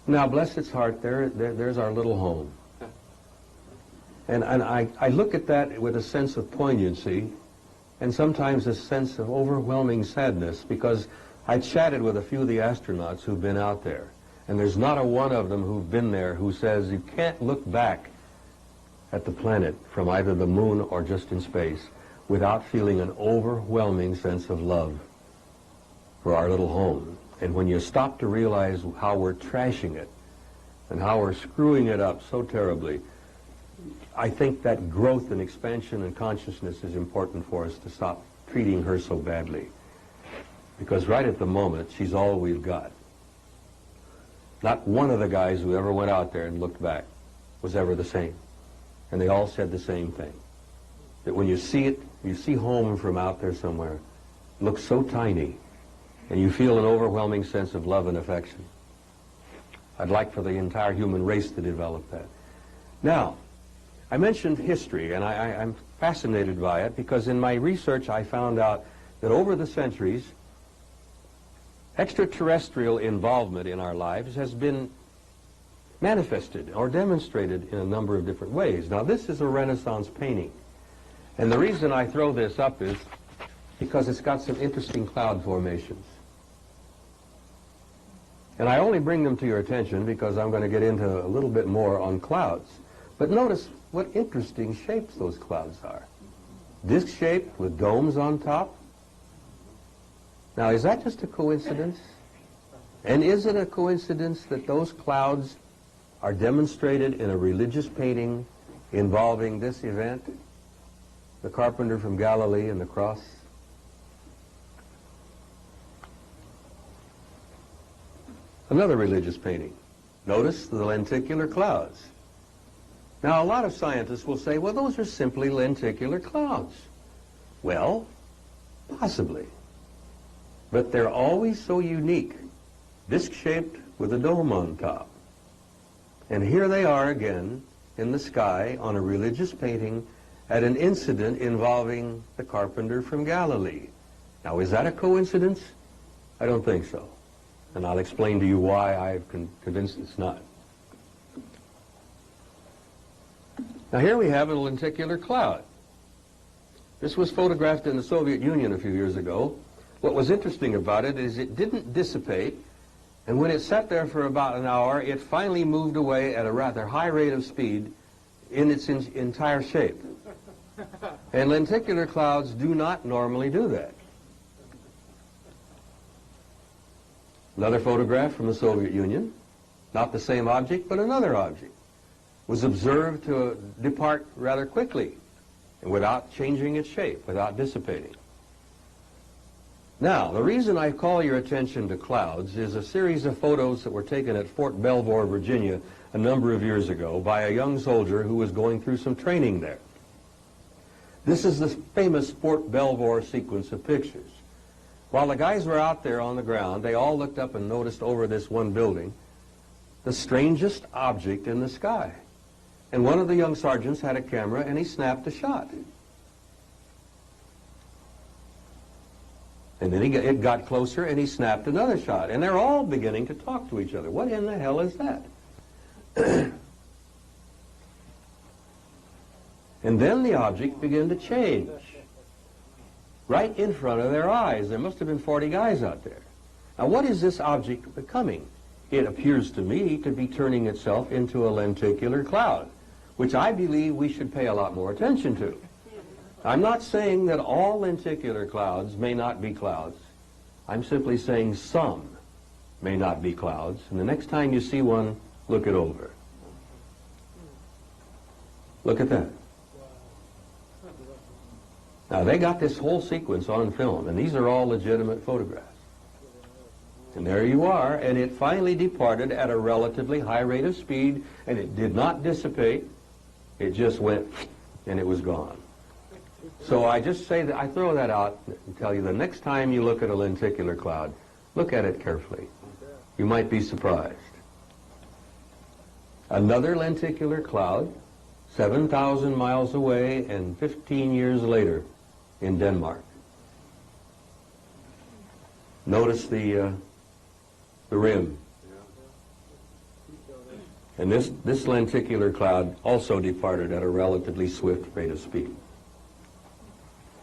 Now, bless its heart, there's our little home. And I look at that with a sense of poignancy and sometimes a sense of overwhelming sadness because I chatted with a few of the astronauts who've been out there, and there's not a one of them who've been there who says you can't look back at the planet from either the moon or just in space without feeling an overwhelming sense of love for our little home. And when you stop to realize how we're trashing it and how we're screwing it up so terribly, I think that growth and expansion and consciousness is important for us to stop treating her so badly. Because right at the moment, she's all we've got. Not one of the guys who ever went out there and looked back was ever the same. And they all said the same thing. That when you see it, you see home from out there somewhere, it looks so tiny, and you feel an overwhelming sense of love and affection. I'd like for the entire human race to develop that. Now, I mentioned history, and I'm fascinated by it because in my research I found out that over the centuries, extraterrestrial involvement in our lives has been manifested or demonstrated in a number of different ways. Now, this is a Renaissance painting, and the reason I throw this up is because it's got some interesting cloud formations. And I only bring them to your attention because I'm going to get into a little bit more on clouds. But notice what interesting shapes those clouds are. Disc-shaped with domes on top. Now, is that just a coincidence? And is it a coincidence that those clouds are demonstrated in a religious painting involving this event? The carpenter from Galilee and the cross? Another religious painting. Notice the lenticular clouds. Now, a lot of scientists will say, well, those are simply lenticular clouds. Well, possibly. But they're always so unique, disc-shaped with a dome on top. And here they are again in the sky on a religious painting at an incident involving the carpenter from Galilee. Now, is that a coincidence? I don't think so. And I'll explain to you why I'm convinced it's not. Now, here we have a lenticular cloud. This was photographed in the Soviet Union a few years ago. What was interesting about it is it didn't dissipate, and when it sat there for about an hour, it finally moved away at a rather high rate of speed in its entire shape. And lenticular clouds do not normally do that. Another photograph from the Soviet Union, not the same object, but another object, was observed to depart rather quickly and without changing its shape, without dissipating. Now, the reason I call your attention to clouds is a series of photos that were taken at Fort Belvoir, Virginia, a number of years ago by a young soldier who was going through some training there. This is the famous Fort Belvoir sequence of pictures. While the guys were out there on the ground, they all looked up and noticed over this one building the strangest object in the sky. And one of the young sergeants had a camera and he snapped a shot. And then it got closer and he snapped another shot. And they're all beginning to talk to each other. What in the hell is that? And then the object began to change. Right in front of their eyes. There must have been 40 guys out there. Now, what is this object becoming? It appears to me to be turning itself into a lenticular cloud, which I believe we should pay a lot more attention to. I'm not saying that all lenticular clouds may not be clouds. I'm simply saying some may not be clouds. And the next time you see one, look it over. Look at that. Now, they got this whole sequence on film, and these are all legitimate photographs. And there you are, and it finally departed at a relatively high rate of speed, and it did not dissipate. It just went, and it was gone. So I just say that I throw that out and tell you the next time you look at a lenticular cloud, look at it carefully. You might be surprised. Another lenticular cloud, 7,000 miles away and 15 years later in Denmark. Notice the rim. And this lenticular cloud also departed at a relatively swift rate of speed.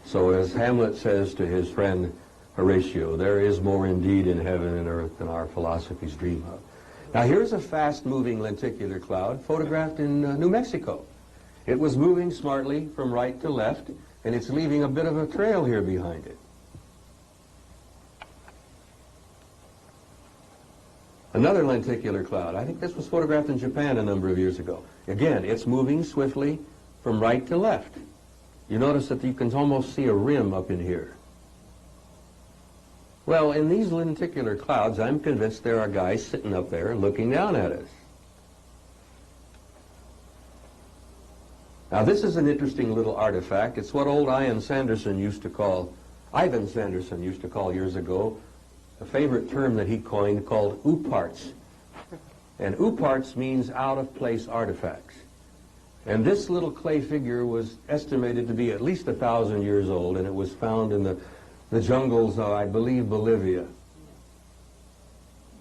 So as Hamlet says to his friend Horatio, there is more indeed in heaven and earth than our philosophies dream of. Now here's a fast-moving lenticular cloud photographed in New Mexico. It was moving smartly from right to left, and it's leaving a bit of a trail here behind it. Another lenticular cloud. I think this was photographed in Japan a number of years ago. Again, it's moving swiftly from right to left. You notice that you can almost see a rim up in here. Well, in these lenticular clouds, I'm convinced there are guys sitting up there looking down at us. Now, this is an interesting little artifact. It's what old Ivan Sanderson used to call years ago, a favorite term that he coined called ooparts. And ooparts means out-of-place artifacts. And this little clay figure was estimated to be at least 1,000 years old, and it was found in the jungles of, I believe, Bolivia.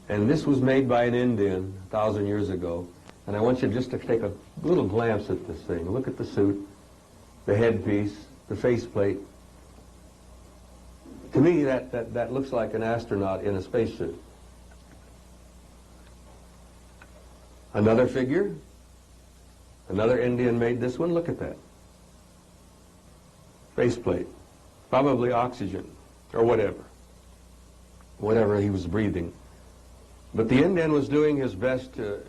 And this was made by an Indian 1,000 years ago. And I want you just to take a little glance at this thing. Look at the suit, the headpiece, the faceplate. To me, that looks like an astronaut in a spacesuit. Another figure. Another Indian made this one. Look at that. Faceplate. Probably oxygen or whatever. Whatever he was breathing. But the Indian was doing his best to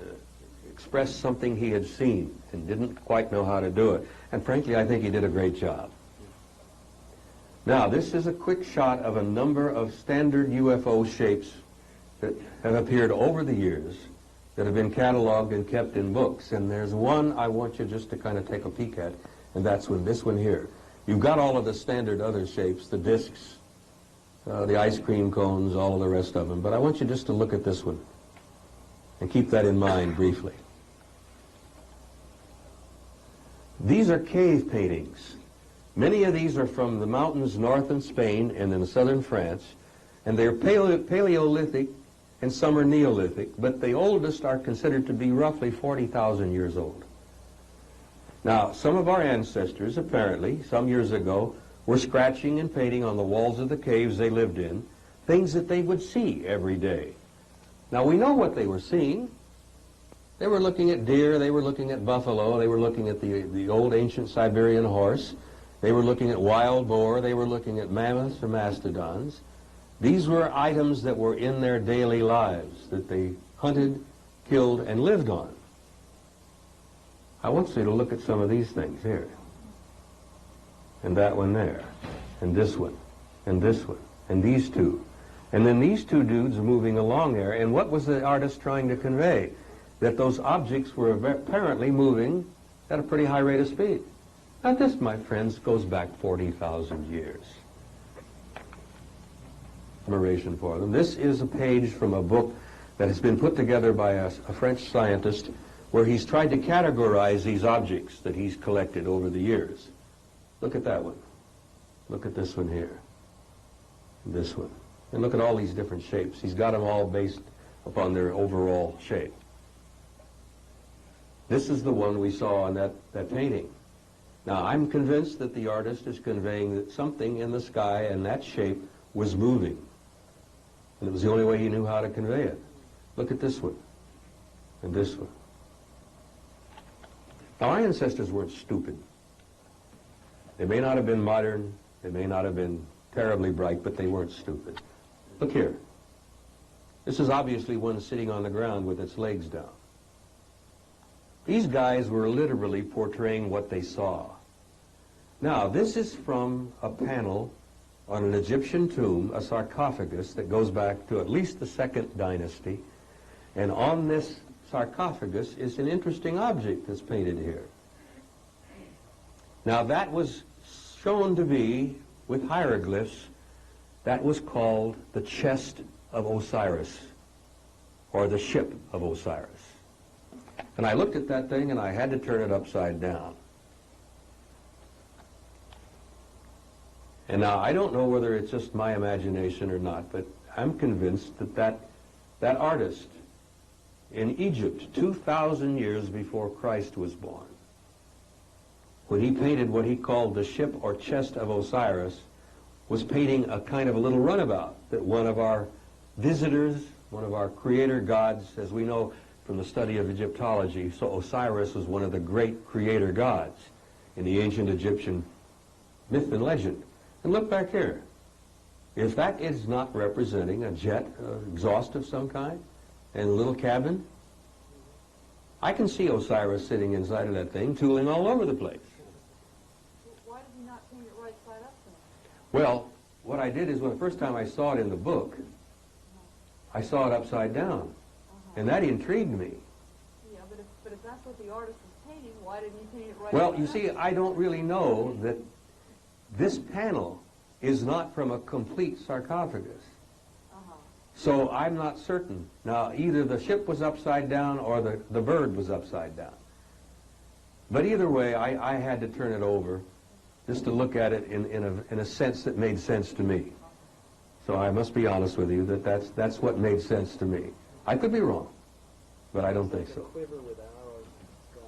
express something he had seen and didn't quite know how to do it. And frankly, I think he did a great job. Now, this is a quick shot of a number of standard UFO shapes that have appeared over the years that have been cataloged and kept in books. And there's one I want you just to kind of take a peek at, and that's this one here. You've got all of the standard other shapes, the discs, the ice cream cones, all of the rest of them. But I want you just to look at this one and keep that in mind briefly. These are cave paintings. Many of these are from the mountains north in Spain and in southern France, and they're Paleolithic and some are Neolithic, but the oldest are considered to be roughly 40,000 years old. Now, some of our ancestors, apparently, some years ago, were scratching and painting on the walls of the caves they lived in, things that they would see every day. Now, we know what they were seeing. They were looking at deer, they were looking at buffalo, they were looking at the old ancient Siberian horse, they were looking at wild boar, they were looking at mammoths or mastodons. These were items that were in their daily lives, that they hunted, killed, and lived on. I want you to look at some of these things here. And that one there, and this one, and this one, and these two. And then these two dudes moving along there, and what was the artist trying to convey? That those objects were apparently moving at a pretty high rate of speed. Now this, my friends, goes back 40,000 years. Admiration for them. This is a page from a book that has been put together by a French scientist where he's tried to categorize these objects that he's collected over the years. Look at that one. Look at this one here. And this one. And look at all these different shapes. He's got them all based upon their overall shape. This is the one we saw in that painting. Now, I'm convinced that the artist is conveying that something in the sky and that shape was moving. And it was the only way he knew how to convey it. Look at this one. And this one. Now, our ancestors weren't stupid. They may not have been modern, they may not have been terribly bright, but they weren't stupid. Look here. This is obviously one sitting on the ground with its legs down. These guys were literally portraying what they saw. Now, this is from a panel on an Egyptian tomb, a sarcophagus that goes back to at least the 2nd dynasty. And on this sarcophagus is an interesting object that's painted here. Now, that was shown to be, with hieroglyphs, that was called the chest of Osiris, or the ship of Osiris. And I looked at that thing and I had to turn it upside down. And now, I don't know whether it's just my imagination or not, but I'm convinced that that artist in Egypt, 2,000 years before Christ was born, when he painted what he called the ship or chest of Osiris, was painting a kind of a little runabout that one of our visitors, one of our creator gods, as we know from the study of Egyptology, so Osiris was one of the great creator gods in the ancient Egyptian myth and legend. And look back here. If that is not representing a jet exhaust of some kind, and a little cabin. I can see Osiris sitting inside of that thing, tooling all over the place. Why did he not paint it right side up then? Well, what I did is, when the first time I saw it in the book, I saw it upside down, and that intrigued me. Yeah, but if that's what the artist was painting, why didn't he paint it right Well, side you up? see, I don't really know that this panel is not from a complete sarcophagus. So I'm not certain. Now, either the ship was upside down or the bird was upside down. But either way, I had to turn it over just to look at it in a sense that made sense to me. So I must be honest with you that that's what made sense to me. I could be wrong, but I don't think so. Quiver with arrows and stuff.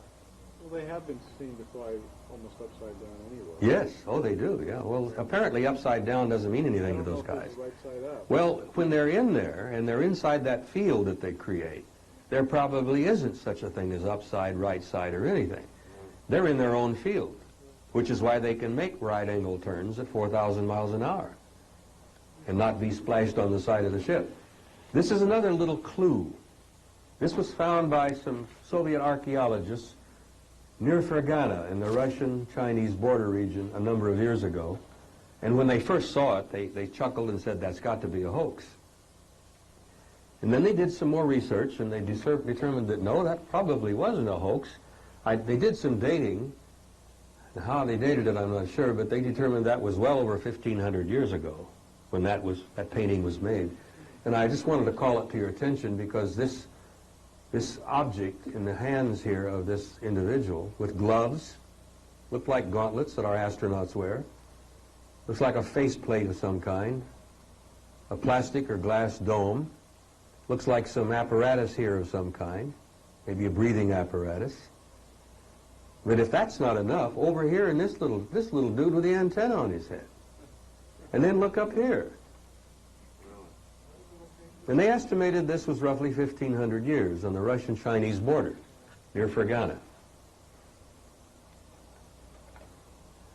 Well, they have been seen to fly almost upside down anyway. Yes, oh, they do, yeah. Well, apparently upside down doesn't mean anything to those guys. Right side up. Well, when they're in there, and they're inside that field that they create, there probably isn't such a thing as upside, right side, or anything. They're in their own field, which is why they can make right-angle turns at 4,000 miles an hour and not be splashed on the side of the ship. This is another little clue. This was found by some Soviet archaeologists near Fergana in the Russian-Chinese border region a number of years ago. And when they first saw it, they chuckled and said, that's got to be a hoax. And then they did some more research, and they determined that no, that probably wasn't a hoax. They did some dating. How they dated it, I'm not sure, but they determined that was well over 1,500 years ago when that painting was made. And I just wanted to call it to your attention because this object in the hands here of this individual with gloves, look like gauntlets that our astronauts wear, looks like a faceplate of some kind, a plastic or glass dome, looks like some apparatus here of some kind, maybe a breathing apparatus. But if that's not enough, over here in this little dude with the antenna on his head. And then look up here. And they estimated this was roughly 1,500 years on the Russian-Chinese border near Fergana.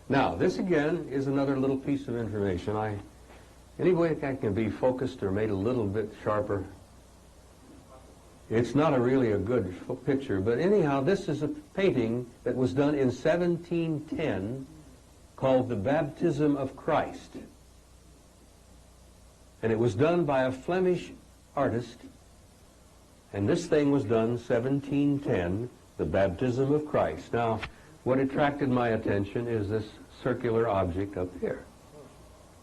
Now, this again is another little piece of information. Any way that can be focused or made a little bit sharper. It's not really a good picture, but anyhow, this is a painting that was done in 1710 called The Baptism of Christ. And it was done by a Flemish artist, and this thing was done 1710, The Baptism of Christ. Now, what attracted my attention is this circular object up here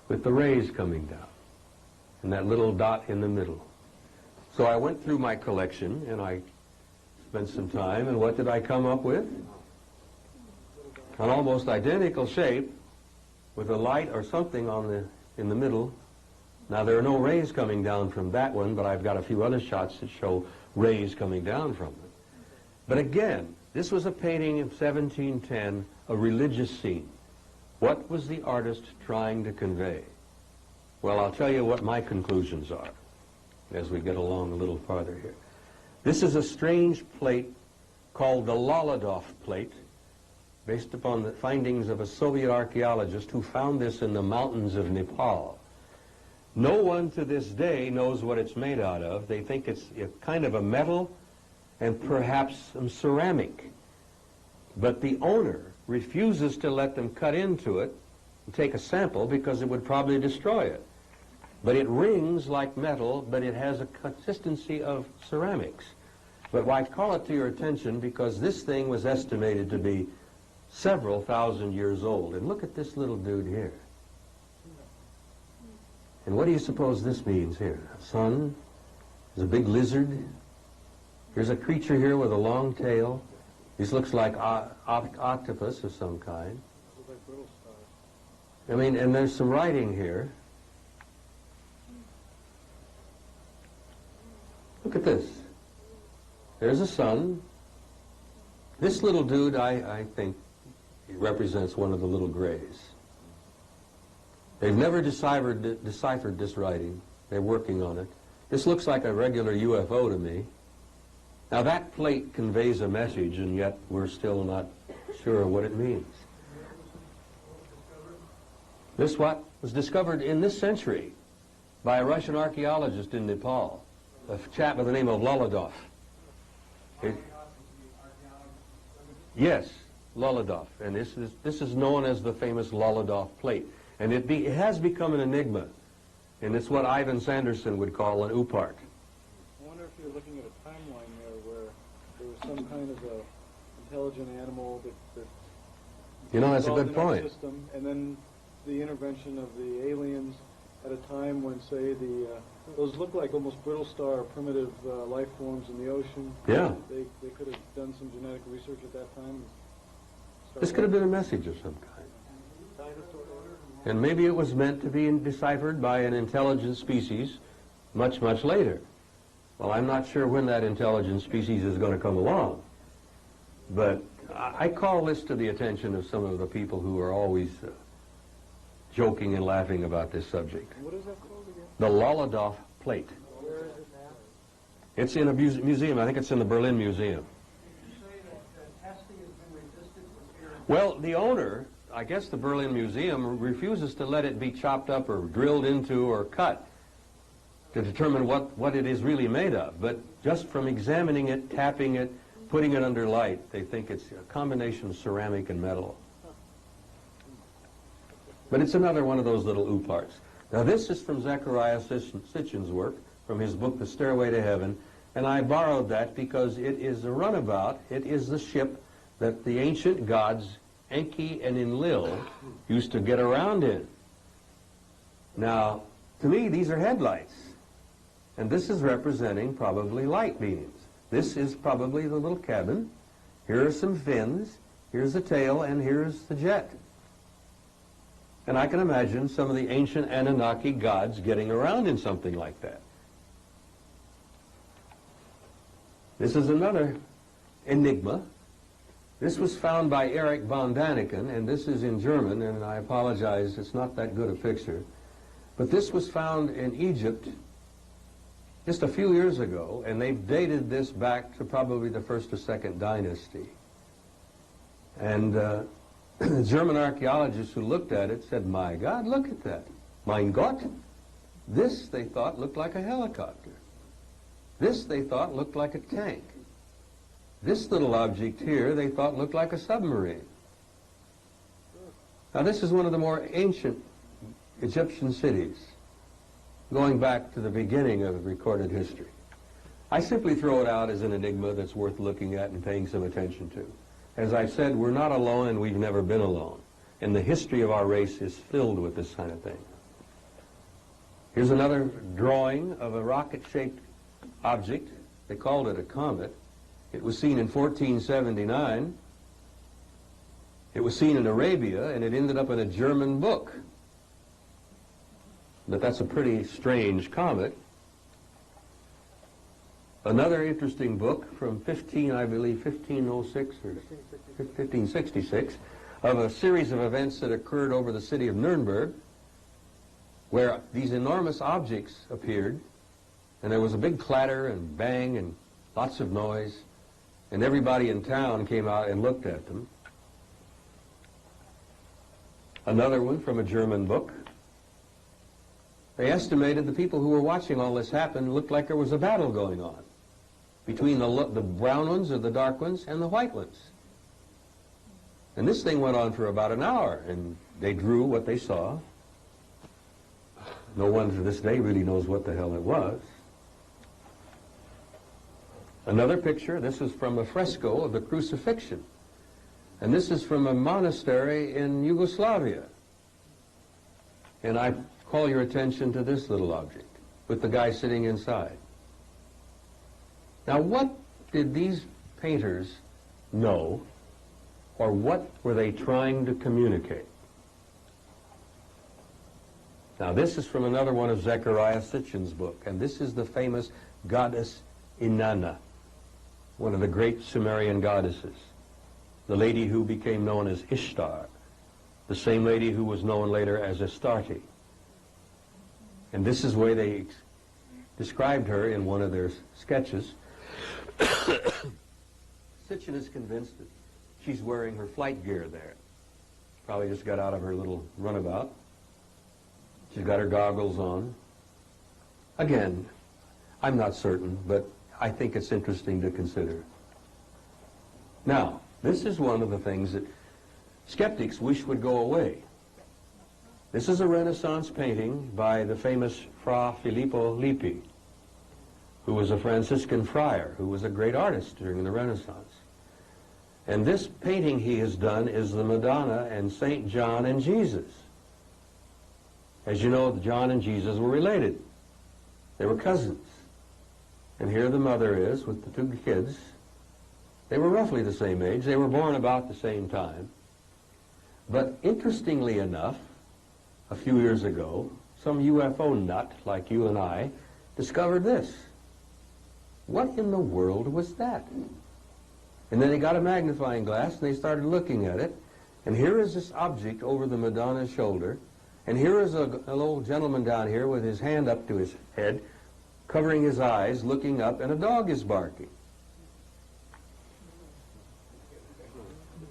with the rays coming down and that little dot in the middle. So I went through my collection and I spent some time, and what did I come up with? An almost identical shape with a light or something in the middle. Now, there are no rays coming down from that one, but I've got a few other shots that show rays coming down from it. But again, this was a painting of 1710, a religious scene. What was the artist trying to convey? Well, I'll tell you what my conclusions are as we get along a little farther here. This is a strange plate called the Lolodov plate, based upon the findings of a Soviet archaeologist who found this in the mountains of Nepal. No one to this day knows what it's made out of. They think it's a kind of a metal and perhaps some ceramic. But the owner refuses to let them cut into it and take a sample because it would probably destroy it. But it rings like metal, but it has a consistency of ceramics. But I call it to your attention because this thing was estimated to be several thousand years old. And look at this little dude here. And what do you suppose this means here? A sun, there's a big lizard. Here's a creature here with a long tail. This looks like octopus of some kind. I mean, and there's some writing here. Look at this. There's a sun. This little dude, I think, represents one of the little grays. They've never deciphered this writing. They're working on it. This looks like a regular UFO to me. Now that plate conveys a message, and yet we're still not sure what it means. This what was discovered in this century by a Russian archaeologist in Nepal. a chap by the name of Lolodov. Yes, Lolodov, and this is known as the famous Lolodov plate, and it has become an enigma, and it's what Ivan Sanderson would call an oopart. I wonder if you're looking at a timeline there where there was some kind of a intelligent animal that You know, that's a evolved good in our point. system, and then the intervention of the aliens at a time when, say, those look like almost brittle star primitive life forms in the ocean. Yeah. They could have done some genetic research at that time. This could have been a message of some kind. And maybe it was meant to be deciphered by an intelligent species much, much later. Well, I'm not sure when that intelligent species is going to come along. But I call this to the attention of some of the people who are always joking and laughing about this subject. What is that called again? The Lolodov plate. Where is it now? It's in a museum. I think it's in the Berlin Museum. Well, the owner, I guess the Berlin Museum, refuses to let it be chopped up or drilled into or cut to determine what it is really made of. But just from examining it, tapping it, putting it under light, they think it's a combination of ceramic and metal. But it's another one of those little ooparts. Now this is from Zechariah Sitchin's work, from his book, The Stairway to Heaven, and I borrowed that because it is a runabout. It is the ship that the ancient gods, Enki and Enlil, used to get around in. Now, to me, these are headlights, and this is representing probably light beams. This is probably the little cabin. Here are some fins, here's the tail, and here's the jet. And I can imagine some of the ancient Anunnaki gods getting around in something like that. This is another enigma. This was found by Erich von Daniken, and this is in German, and I apologize, it's not that good a picture. But this was found in Egypt just a few years ago, and they've dated this back to probably the first or second dynasty. And German archaeologists who looked at it said, my God, look at that. Mein Gott. This, they thought, looked like a helicopter. This, they thought, looked like a tank. This little object here, they thought looked like a submarine. Now, this is one of the more ancient Egyptian cities, going back to the beginning of recorded history. I simply throw it out as an enigma that's worth looking at and paying some attention to. As I've said, we're not alone, and we've never been alone. And the history of our race is filled with this kind of thing. Here's another drawing of a rocket-shaped object. They called it a comet. It was seen in 1479. It was seen in Arabia, and it ended up in a German book. But that's a pretty strange comet. Another interesting book from 1506 or 1566, of a series of events that occurred over the city of Nuremberg, where these enormous objects appeared, and there was a big clatter and bang and lots of noise, and everybody in town came out and looked at them. Another one from a German book. They estimated the people who were watching all this happen looked like there was a battle going on between the brown ones or the dark ones and the white ones. And this thing went on for about an hour, and they drew what they saw. No one to this day really knows what the hell it was. Another picture, this is from a fresco of the crucifixion. And this is from a monastery in Yugoslavia. And I call your attention to this little object with the guy sitting inside. Now, what did these painters know, or what were they trying to communicate? Now, this is from another one of Zechariah Sitchin's book, and this is the famous goddess Inanna, one of the great Sumerian goddesses, the lady who became known as Ishtar, the same lady who was known later as Astarte. And this is the way they described her in one of their sketches. Sitchin is convinced that she's wearing her flight gear there. Probably just got out of her little runabout. She's got her goggles on. Again, I'm not certain, but I think it's interesting to consider. Now, this is one of the things that skeptics wish would go away. This is a Renaissance painting by the famous Fra Filippo Lippi, who was a Franciscan friar, who was a great artist during the Renaissance. And this painting he has done is the Madonna and St. John and Jesus. As you know, John and Jesus were related. They were cousins. And here the mother is with the two kids. They were roughly the same age. They were born about the same time. But interestingly enough, a few years ago, some UFO nut like you and I discovered this. What in the world was that? And then they got a magnifying glass and they started looking at it. And here is this object over the Madonna's shoulder. And here is an old gentleman down here with his hand up to his head, covering his eyes, looking up, and a dog is barking.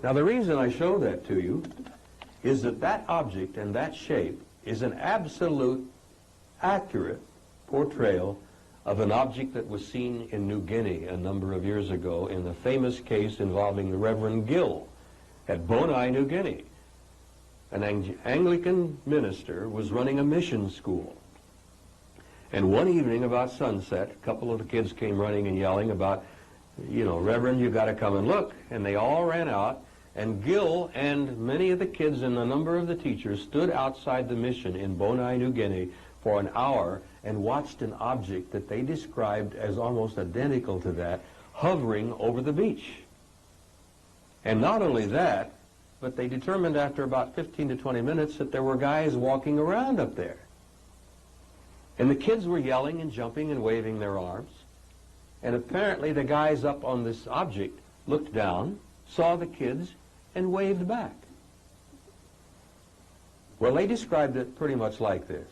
Now the reason I show that to you is that that object and that shape is an absolute, accurate portrayal of an object that was seen in New Guinea a number of years ago in the famous case involving the Reverend Gill at Bonai, New Guinea. An Anglican minister was running a mission school. And one evening about sunset, a couple of the kids came running and yelling about, you know, Reverend, you've got to come and look. And they all ran out. And Gill and many of the kids and a number of the teachers stood outside the mission in Bonai, New Guinea for an hour and watched an object that they described as almost identical to that hovering over the beach. And not only that, but they determined after about 15 to 20 minutes that there were guys walking around up there. And the kids were yelling and jumping and waving their arms. And apparently the guys up on this object looked down, saw the kids, and waved back. Well, they described it pretty much like this.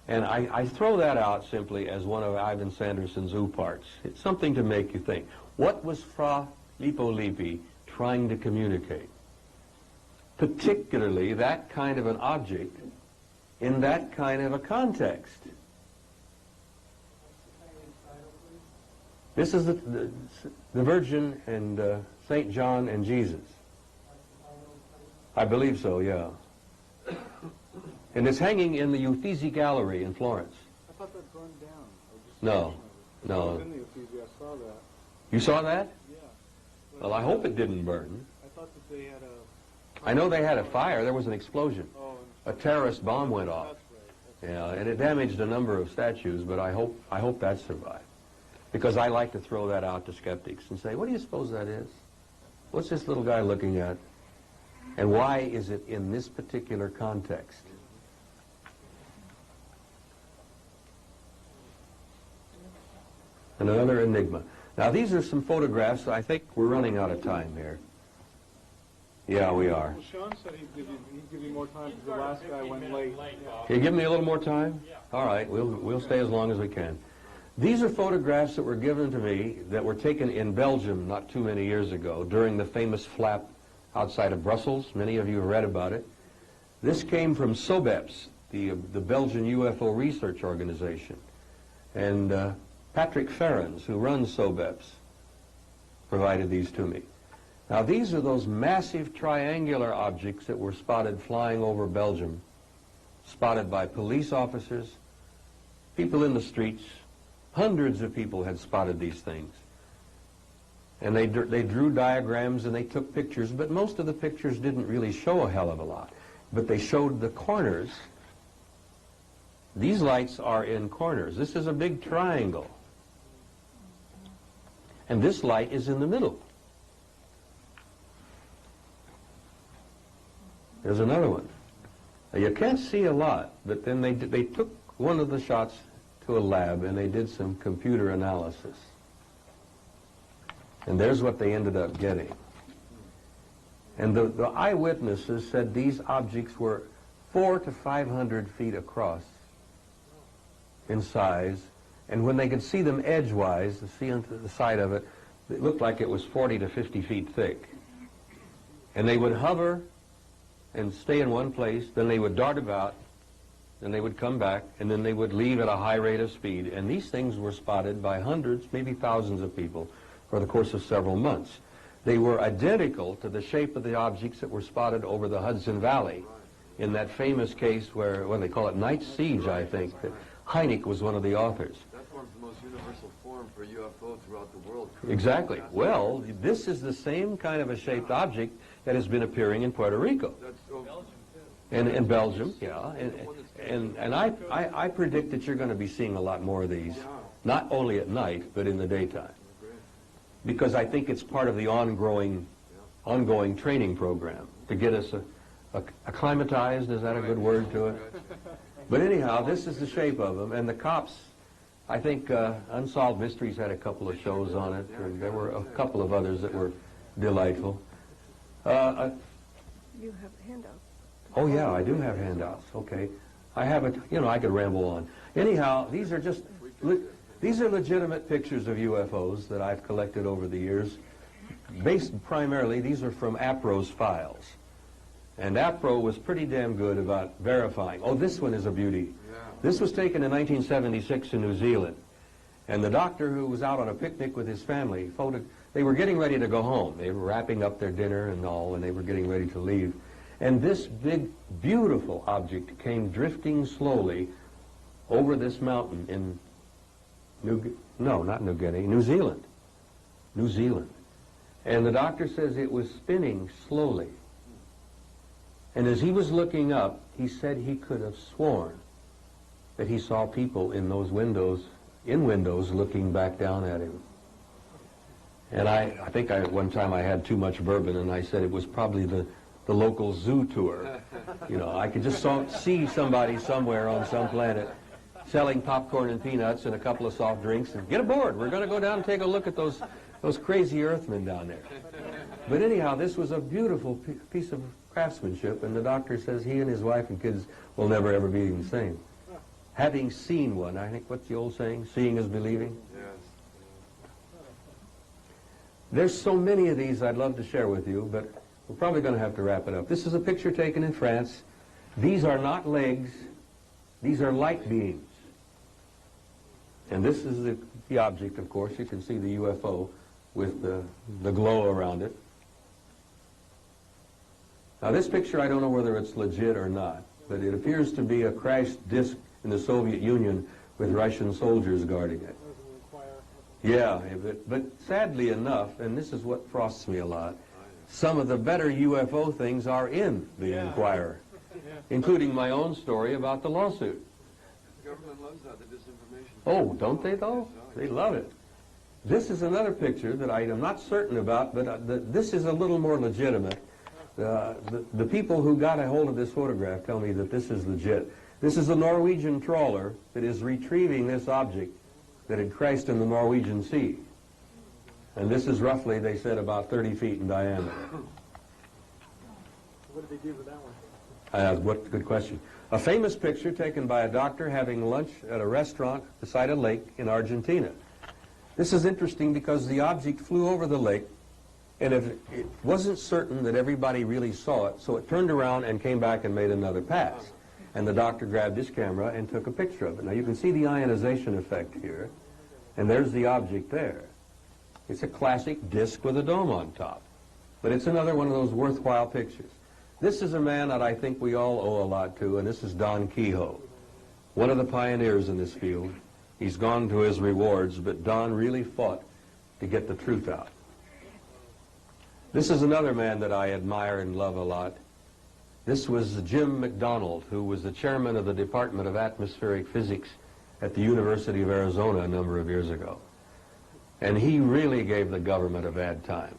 And I throw that out simply as one of Ivan Sanderson's ooh parts. It's something to make you think. What was Fra Filippo Lippi trying to communicate? Particularly that kind of an object in that kind of a context. This is the Virgin and St. John and Jesus. I believe so, yeah. And it's hanging in the Uffizi Gallery in Florence. I thought that burned down. No, I no. was in the Uffizi, I saw that. You saw that? Yeah. Well, I hope it didn't burn. I thought that they had a... I know they had a fire. There was an explosion. Oh, A terrorist bomb went off. that's right. Yeah, and it damaged a number of statues, but I hope that survived. Because I like to throw that out to skeptics and say, what do you suppose that is? What's this little guy looking at? And why is it in this particular context? And another enigma. Now, these are some photographs. I think we're running out of time here. Yeah, we are. Well, Sean said he'd give you more time because the last guy went late. Can you give me a little more time? All right, we'll stay as long as we can. These are photographs that were given to me that were taken in Belgium not too many years ago during the famous flap outside of Brussels. Many of you have read about it. This came from SOBEPS, the Belgian UFO research organization. And Patrick Ferrens, who runs SOBEPS, provided these to me. Now, these are those massive triangular objects that were spotted flying over Belgium, spotted by police officers, people in the streets. Hundreds of people had spotted these things. And they drew diagrams and they took pictures, but most of the pictures didn't really show a hell of a lot. But they showed the corners. These lights are in corners. This is a big triangle. And this light is in the middle. There's another one. Now, you can't see a lot, but then they took one of the shots to a lab and they did some computer analysis. And there's what they ended up getting. And the eyewitnesses said these objects were 400 to 500 feet across in size. And when they could see them edgewise, to see onto the side of it, it looked like it was 40 to 50 feet thick. And they would hover and stay in one place, then they would dart about, and they would come back, and then they would leave at a high rate of speed. And these things were spotted by hundreds, maybe thousands of people for the course of several months. They were identical to the shape of the objects that were spotted over the Hudson Valley in that famous case where, well, they call it Night Siege, I think. Hynek was one of the authors. That forms the most universal form for UFO throughout the world. Exactly. Well, this is the same kind of a shaped object that has been appearing in Puerto Rico. That's so And in Belgium, yeah. And I predict that you're going to be seeing a lot more of these, not only at night, but in the daytime. Because I think it's part of the ongoing training program to get us acclimatized, is that a good word to it? But anyhow, this is the shape of them, and the cops, I think Unsolved Mysteries had a couple of shows on it, and there were a couple of others that were delightful. You have handouts. Oh yeah, I do have handouts. Okay, I have it. You know, I could ramble on. Anyhow, these are just these are legitimate pictures of UFOs that I've collected over the years. Based primarily, these are from APRO's files, and APRO was pretty damn good about verifying. Oh, this one is a beauty. This was taken in 1976 in New Zealand, and the doctor who was out on a picnic with his family they were getting ready to go home. They were wrapping up their dinner and all, and they were getting ready to leave. And this big, beautiful object came drifting slowly over this mountain in New Zealand. New Zealand. And the doctor says it was spinning slowly. And as he was looking up, he said he could have sworn that he saw people in those windows, looking back down at him. And I think one time I had too much bourbon, and I said it was probably the local zoo tour. You know, I could just see somebody somewhere on some planet selling popcorn and peanuts and a couple of soft drinks, and get aboard. We're going to go down and take a look at those crazy earthmen down there. But anyhow, this was a beautiful piece of craftsmanship, and the doctor says he and his wife and kids will never ever be the same. Having seen one, I think, what's the old saying? Seeing is believing. Yes. There's so many of these I'd love to share with you, but we're probably going to have to wrap it up. This is a picture taken in France. These are not legs. These are light beams. And this is the object, of course. You can see the UFO with the glow around it. Now, this picture, I don't know whether it's legit or not, but it appears to be a crashed disc in the Soviet Union with Russian soldiers guarding it. Yeah, but sadly enough, and this is what frosts me a lot, some of the better UFO things are in the Inquirer, including my own story about the lawsuit. The government loves that, the disinformation. Oh, don't they though? They love it. This is another picture that I am not certain about, but this is a little more legitimate. The people who got a hold of this photograph tell me that this is legit. This is a Norwegian trawler that is retrieving this object that had crashed in the Norwegian Sea. And this is roughly, they said, about 30 feet in diameter. What did they do with that one? What good question. A famous picture taken by a doctor having lunch at a restaurant beside a lake in Argentina. This is interesting because the object flew over the lake, and it wasn't certain that everybody really saw it, so it turned around and came back and made another pass. And the doctor grabbed his camera and took a picture of it. Now you can see the ionization effect here, and there's the object there. It's a classic disc with a dome on top. But it's another one of those worthwhile pictures. This is a man that I think we all owe a lot to, and this is Don Kehoe, one of the pioneers in this field. He's gone to his rewards, but Don really fought to get the truth out. This is another man that I admire and love a lot. This was Jim McDonald, who was the chairman of the Department of Atmospheric Physics at the University of Arizona a number of years ago. And he really gave the government a bad time.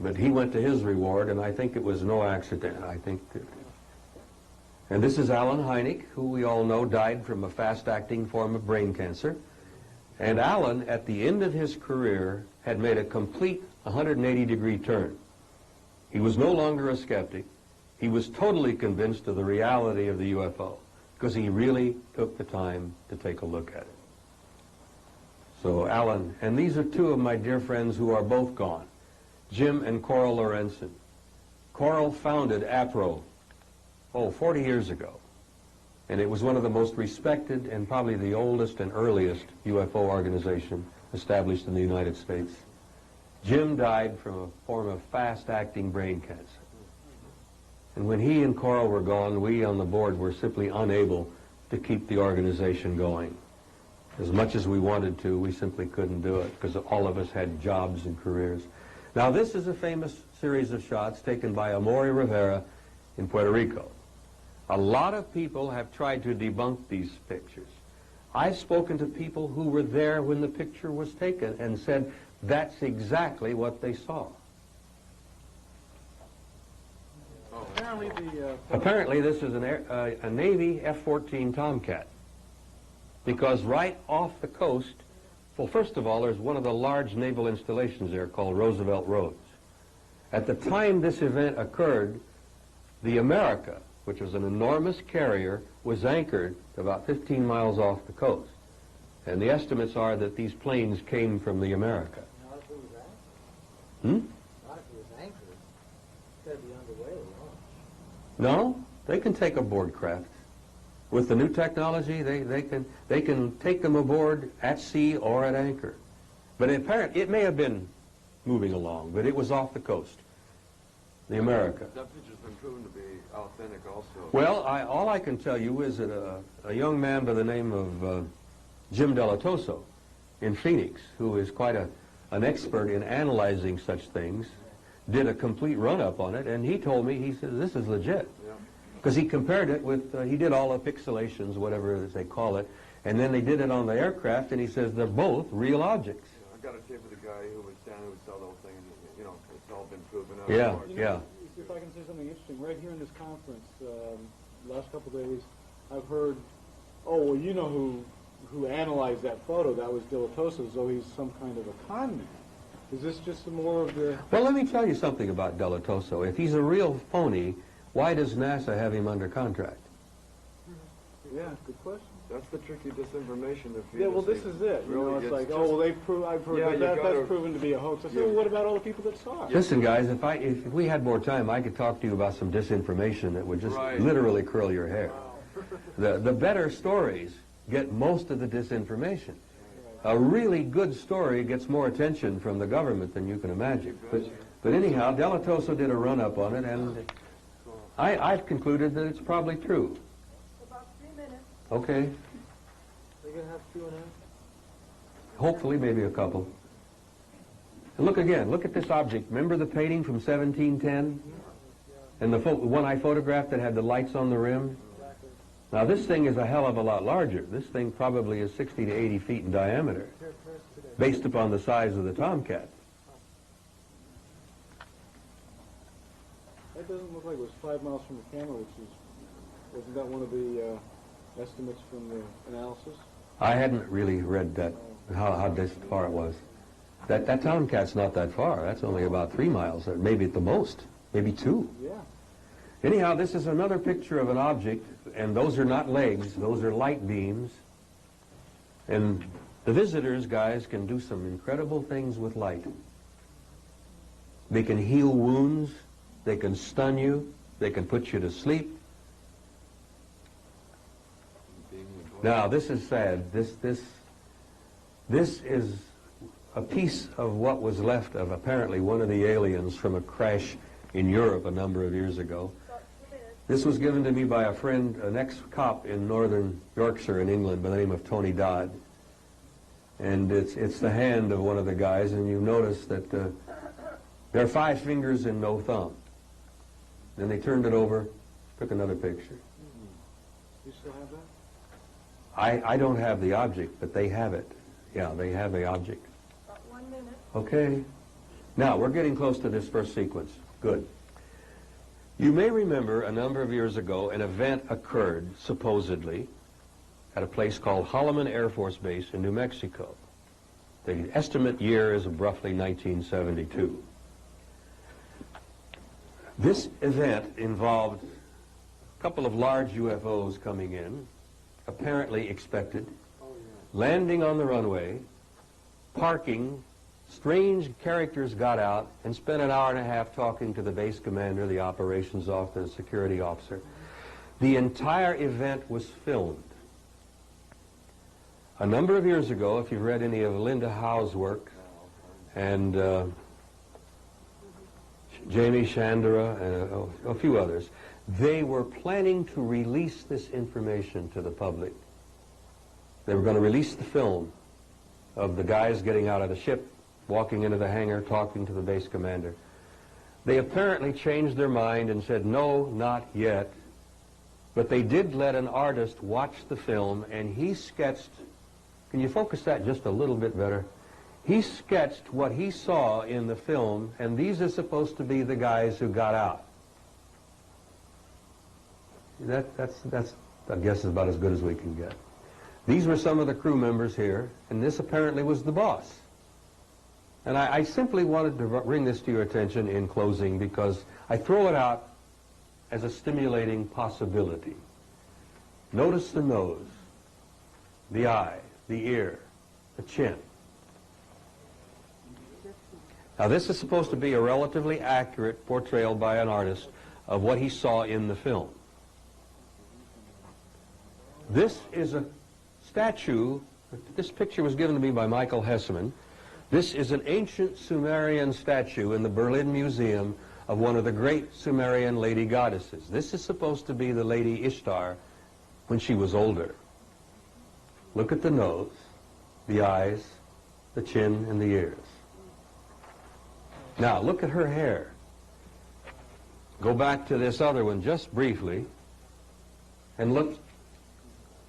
But he went to his reward, and I think it was no accident. And this is Alan Hynek, who we all know died from a fast-acting form of brain cancer. And Alan, at the end of his career, had made a complete 180-degree turn. He was no longer a skeptic. He was totally convinced of the reality of the UFO because he really took the time to take a look at it. So Alan, and these are two of my dear friends who are both gone, Jim and Coral Lorenzen. Coral founded APRO, 40 years ago. And it was one of the most respected and probably the oldest and earliest UFO organization established in the United States. Jim died from a form of fast-acting brain cancer. And when he and Coral were gone, we on the board were simply unable to keep the organization going. As much as we wanted to, we simply couldn't do it because all of us had jobs and careers. Now, this is a famous series of shots taken by Amori Rivera in Puerto Rico. A lot of people have tried to debunk these pictures. I've spoken to people who were there when the picture was taken and said that's exactly what they saw. Apparently this is a Navy F-14 Tomcat, because right off the coast, well, first of all, there's one of the large naval installations there called Roosevelt Roads. At the time this event occurred, the America, which was an enormous carrier, was anchored about 15 miles off the coast. And the estimates are that these planes came from the America. Not if it was anchored. Hmm? Not if it was anchored. It's got to be underway to launch. No, they can take aboard craft. With the new technology, they can take them aboard at sea or at anchor. But it may have been moving along, but it was off the coast. The America. That picture's been proven to be authentic also. Well, all I can tell you is that a young man by the name of Jim Delatoso in Phoenix, who is quite an expert in analyzing such things, did a complete run-up on it, and he told me, he said, this is legit. Yeah. Because he compared it with, he did all the pixelations, whatever they call it, and then they did it on the aircraft, and he says they're both real objects. Yeah, I got a tape of the guy who was down who saw the whole thing. You know, it's all been proven out. Yeah, You know, yeah. if I can say something interesting, right here in this conference, last couple of days, I've heard, oh, well, you know who analyzed that photo? That was Delatoso, as though he's some kind of a con man. Is this just some more of the... Well, let me tell you something about Delatoso. If he's a real phony, why does NASA have him under contract? Yeah, good question. That's the tricky disinformation to feed. Yeah, well, this is it. You know, it's like, oh, well, I've heard Yeah, that's proven to be a hoax. I said, well, what about all the people that saw it? Listen, guys, if we had more time, I could talk to you about some disinformation that would just Right. literally curl your hair. The better stories get most of the disinformation. A really good story gets more attention from the government than you can imagine. But anyhow, Delatoso did a run-up on it, and I've concluded that it's probably true. About 3 minutes. Okay. They're going to have 2.5? Hopefully, maybe a couple. And look again. Look at this object. Remember the painting from 1710? And the one I photographed that had the lights on the rim? Exactly. Now, this thing is a hell of a lot larger. This thing probably is 60 to 80 feet in diameter, Here, press today. based upon the size of the Tomcat. That doesn't look like it was 5 miles from the camera, wasn't that one of the estimates from the analysis? I hadn't really read that, how far it was. That Tomcat's not that far. That's only about 3 miles, or maybe at the most, maybe 2. Yeah. Anyhow, this is another picture of an object, and those are not legs, those are light beams. And the visitors, guys, can do some incredible things with light. They can heal wounds, they can stun you, they can put you to sleep. Now, this is sad. This is a piece of what was left of apparently one of the aliens from a crash in Europe a number of years ago. This was given to me by a friend, an ex-cop in northern Yorkshire in England by the name of Tony Dodd. And it's the hand of one of the guys, and you notice that there are 5 fingers and no thumb. Then they turned it over, took another picture. You still have that? I don't have the object, but they have it. Yeah, they have the object. About 1 minute. Okay. Now, we're getting close to this first sequence. Good. You may remember a number of years ago an event occurred, supposedly, at a place called Holloman Air Force Base in New Mexico. The estimate year is roughly 1972. This event involved a couple of large UFOs coming in, apparently expected, landing on the runway, parking. Strange characters got out and spent an hour and a half talking to the base commander, the operations officer, the security officer. The entire event was filmed. A number of years ago, if you've read any of Linda Howe's work, and Jamie Chandra, and a few others, they were planning to release this information to the public. They were going to release the film of the guys getting out of the ship, walking into the hangar, talking to the base commander. They apparently changed their mind and said, no, not yet. But they did let an artist watch the film, and he sketched, can you focus that just a little bit better? He sketched what he saw in the film, and these are supposed to be the guys who got out. That's I guess, is about as good as we can get. These were some of the crew members here, and this apparently was the boss. And I simply wanted to bring this to your attention in closing because I throw it out as a stimulating possibility. Notice the nose, the eye, the ear, the chin. Now this is supposed to be a relatively accurate portrayal by an artist of what he saw in the film. This is a statue. This picture was given to me by Michael Hesseman. This is an ancient Sumerian statue in the Berlin Museum of one of the great Sumerian lady goddesses. This is supposed to be the Lady Ishtar when she was older. Look at the nose, the eyes, the chin, and the ears. Now, look at her hair. Go back to this other one just briefly, and look.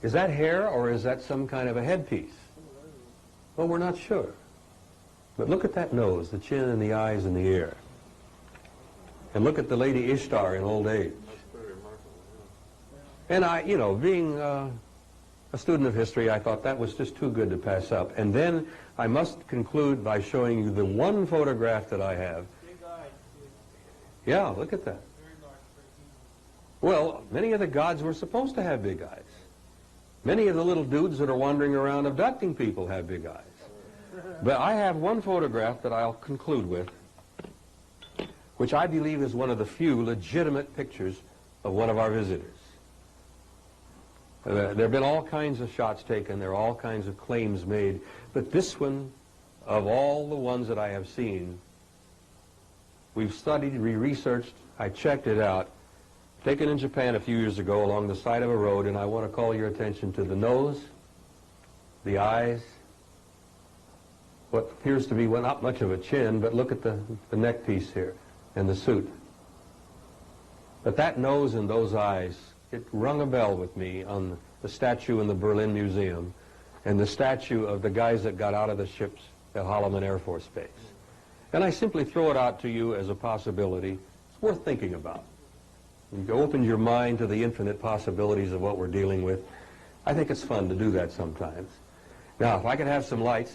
Is that hair, or is that some kind of a headpiece? Well, we're not sure. But look at that nose, the chin, and the eyes, and the ear. And look at the Lady Ishtar in old age. And I, you know, being a student of history, I thought that was just too good to pass up. And then I must conclude by showing you the one photograph that I have. Yeah, look at that. Well, many of the gods were supposed to have big eyes. Many of the little dudes that are wandering around abducting people have big eyes. But I have one photograph that I'll conclude with, which I believe is one of the few legitimate pictures of one of our visitors. There have been all kinds of shots taken, there are all kinds of claims made, but this one, of all the ones that I have seen, we've studied, researched, I checked it out, taken in Japan a few years ago along the side of a road, and I want to call your attention to the nose, the eyes, what appears to be, well, not much of a chin, but look at the neck piece here and the suit. But that nose and those eyes, it rung a bell with me on the statue in the Berlin Museum and the statue of the guys that got out of the ships at Holloman Air Force Base. And I simply throw it out to you as a possibility. It's worth thinking about. You open your mind to the infinite possibilities of what we're dealing with. I think it's fun to do that sometimes. Now, if I could have some lights.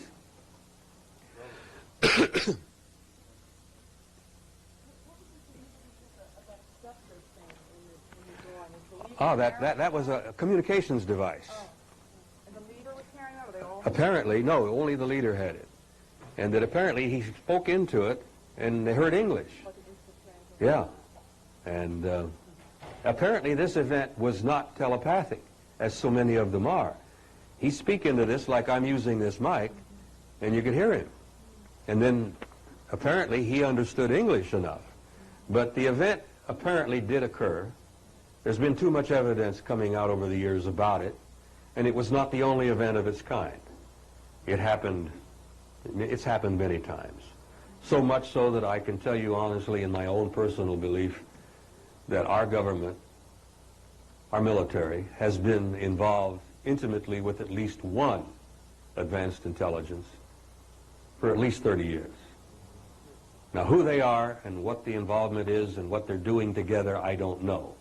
Oh, that was a communications device. Oh. And the leader was carrying that, or they all? Apparently, no, only the leader had it. And that apparently he spoke into it, and they heard English. Like an instant translation. Yeah. And apparently this event was not telepathic, as so many of them are. He'd speak into this like I'm using this mic, and you could hear him. And then apparently he understood English enough. But the event apparently did occur. There's been too much evidence coming out over the years about it, and it was not the only event of its kind. It's happened many times. So much so that I can tell you honestly in my own personal belief that our government, our military, has been involved intimately with at least one advanced intelligence for at least 30 years. Now, who they are and what the involvement is and what they're doing together, I don't know.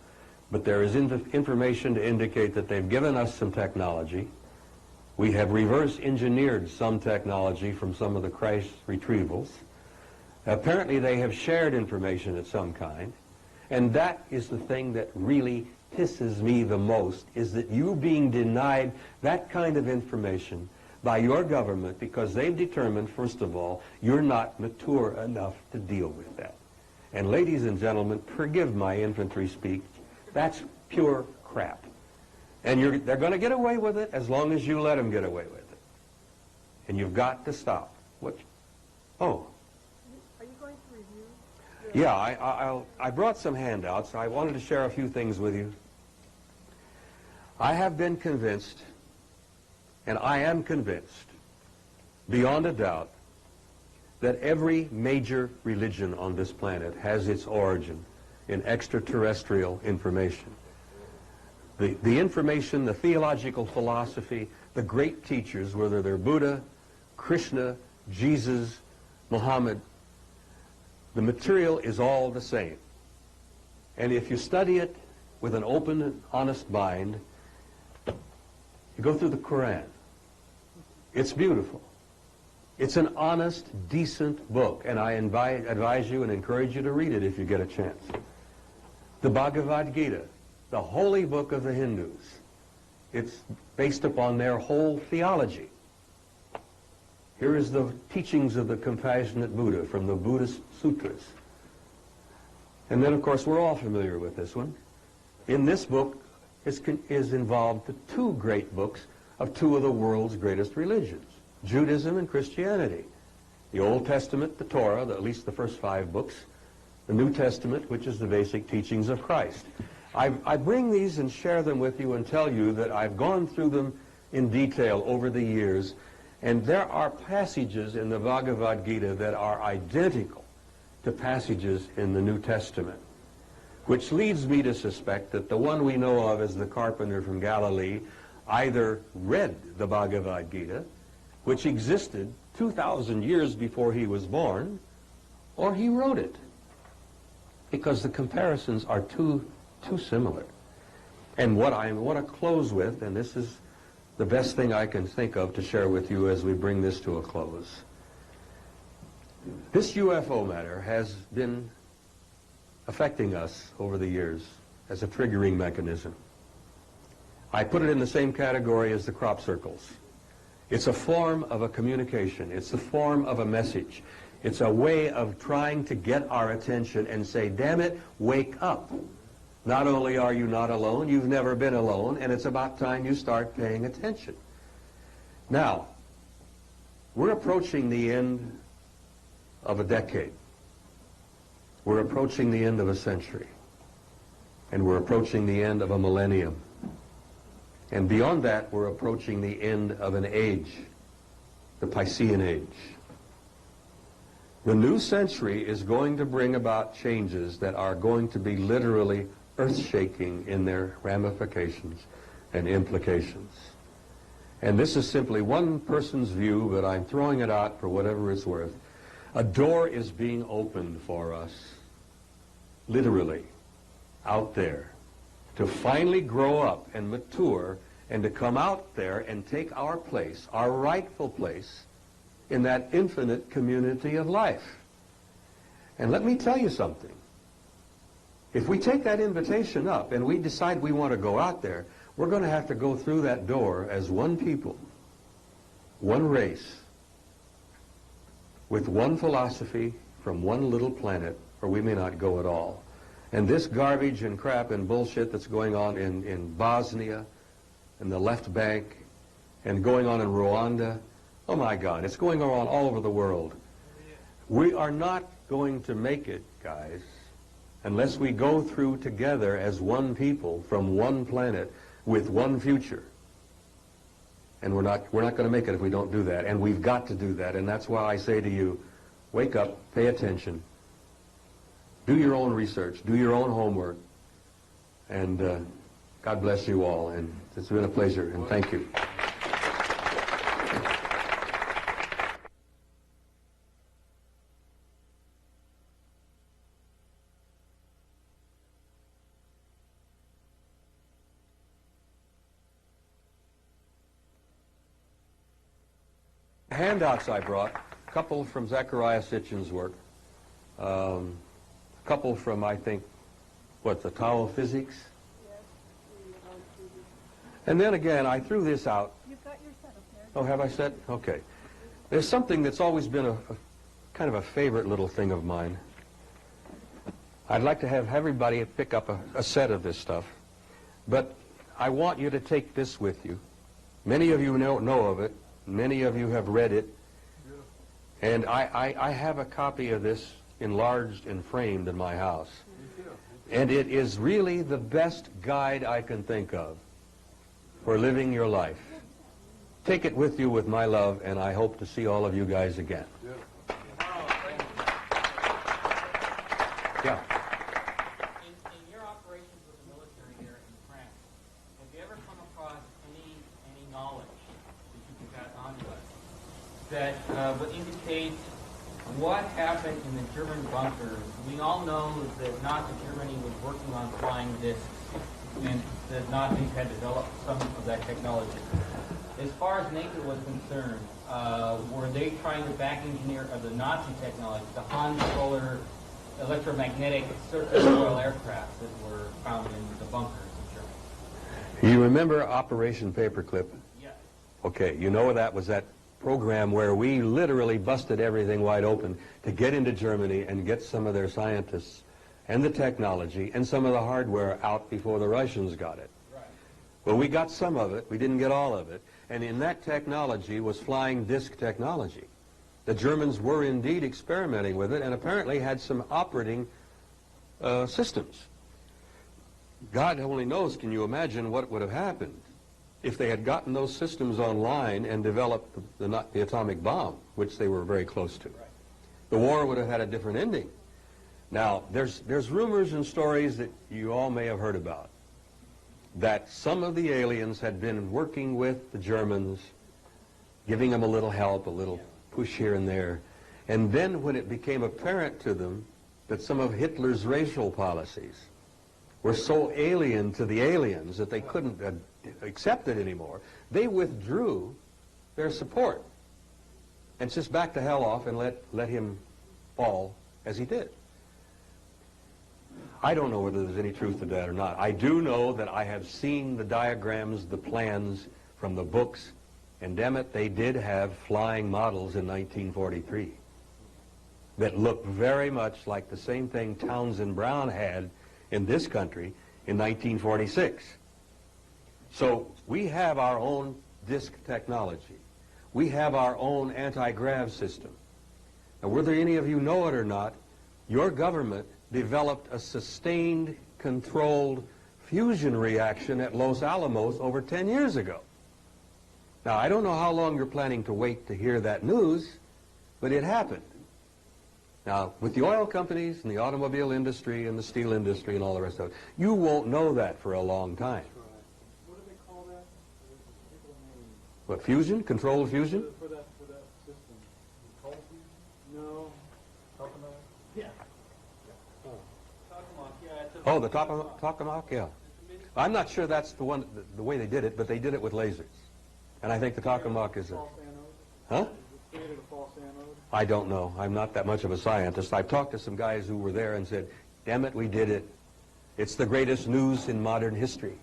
But there is information to indicate that they've given us some technology. We have reverse engineered some technology from some of the crash retrievals. Apparently they have shared information of some kind. And that is the thing that really pisses me the most, is that you being denied that kind of information by your government because they've determined, first of all, you're not mature enough to deal with that. And ladies and gentlemen, forgive my infantry speak, that's pure crap. And they're going to get away with it as long as you let them get away with it. And you've got to stop. What? Oh. Are you going to review? Yeah, I brought some handouts. I wanted to share a few things with you. I have been convinced, and I am convinced, beyond a doubt, that every major religion on this planet has its origin in extraterrestrial information. The information, the theological philosophy, the great teachers, whether they're Buddha, Krishna, Jesus, Muhammad, the material is all the same. And if you study it with an open and honest mind, you go through the Quran. It's beautiful. It's an honest, decent book, and I advise you and encourage you to read it if you get a chance. The Bhagavad Gita, the holy book of the Hindus. It's based upon their whole theology. Here is the teachings of the compassionate Buddha from the Buddhist sutras. And then, of course, we're all familiar with this one. In this book is involved the two great books of two of the world's greatest religions, Judaism and Christianity. The Old Testament, the Torah, at least the first 5 books. The New Testament, which is the basic teachings of Christ. I bring these and share them with you and tell you that I've gone through them in detail over the years, and there are passages in the Bhagavad Gita that are identical to passages in the New Testament, which leads me to suspect that the one we know of as the carpenter from Galilee either read the Bhagavad Gita, which existed 2,000 years before he was born, or he wrote it, because the comparisons are too similar. And what I want to close with, and this is the best thing I can think of to share with you as we bring this to a close. This UFO matter has been affecting us over the years as a triggering mechanism. I put it in the same category as the crop circles. It's a form of a communication. It's a form of a message. It's a way of trying to get our attention and say, damn it, wake up. Not only are you not alone, you've never been alone, and it's about time you start paying attention. Now, we're approaching the end of a decade. We're approaching the end of a century. And we're approaching the end of a millennium. And beyond that, we're approaching the end of an age, the Piscean Age. The new century is going to bring about changes that are going to be literally earth-shaking in their ramifications and implications. And this is simply one person's view, but I'm throwing it out for whatever it's worth. A door is being opened for us, literally, out there, to finally grow up and mature and to come out there and take our place, our rightful place, in that infinite community of life. And let me tell you something. If we take that invitation up and we decide we want to go out there, we're going to have to go through that door as one people, one race, with one philosophy from one little planet, or we may not go at all. And this garbage and crap and bullshit that's going on in Bosnia and the left bank and going on in Rwanda, oh my God, it's going on all over the world. We are not going to make it, guys, unless we go through together as one people from one planet with one future. And we're not going to make it if we don't do that. And we've got to do that. And that's why I say to you, wake up, pay attention, do your own research, do your own homework, and God bless you all. And it's been a pleasure, and thank you. Handouts I brought, a couple from Zechariah Sitchin's work, a couple from, I think, the Tao of Physics. Yes, And then again, I threw this out. you've got your set up there. Oh, have I said? Okay. There's something that's always been a kind of a favorite little thing of mine. I'd like to have everybody pick up a set of this stuff. But I want you to take this with you. Many of you know of it. Many of you have read it. And I have a copy of this enlarged and framed in my house. And it is really the best guide I can think of for living your life. Take it with you with my love, and I hope to see all of you guys again. Yeah. In your operations with the military here in France, have you ever come across any knowledge that you can pass on to us that would indicate what happened in the German bunkers? We all know that Nazi Germany was working on flying discs, and that Nazis had developed some of that technology. As far as NATO was concerned, were they trying to back engineer the Nazi technology, the Han Solar electromagnetic surface oil aircraft that were found in the bunkers in Germany? You remember Operation Paperclip? Yes. Okay, you know that was that program where we literally busted everything wide open to get into Germany and get some of their scientists and the technology and some of the hardware out before the Russians got it. Right. Well, we got some of it. We didn't get all of it. And in that technology was flying disc technology. The Germans were indeed experimenting with it and apparently had some operating systems. God only knows, can you imagine what would have happened if they had gotten those systems online and developed the atomic bomb, which they were very close to. Right. The war would have had a different ending. Now, there's rumors and stories that you all may have heard about, that some of the aliens had been working with the Germans, giving them a little help, a little push here and there. And then when it became apparent to them that some of Hitler's racial policies were so alien to the aliens that they couldn't accept it anymore, they withdrew their support and just backed the hell off and let him fall as he did. I don't know whether there's any truth to that or not. I do know that I have seen the diagrams, the plans from the books, and damn it, they did have flying models in 1943 that looked very much like the same thing Townsend Brown had in this country in 1946. So we have our own disk technology. We have our own anti-grav system. Now, whether any of you know it or not, your government developed a sustained, controlled fusion reaction at Los Alamos over 10 years ago. Now, I don't know how long you're planning to wait to hear that news, but it happened. Now, with the oil companies and the automobile industry and the steel industry and all the rest of it, you won't know that for a long time. What do they call that? What, fusion? Controlled fusion? For that system. Cold fusion? No. Tokamak? Yeah. Oh, the tokamak, yeah. I'm not sure that's the one, the way they did it, but they did it with lasers. And I think the tokamak is a... False anode? Huh? Created a false anode? I don't know. I'm not that much of a scientist. I've talked to some guys who were there and said, damn it, we did it. It's the greatest news in modern history.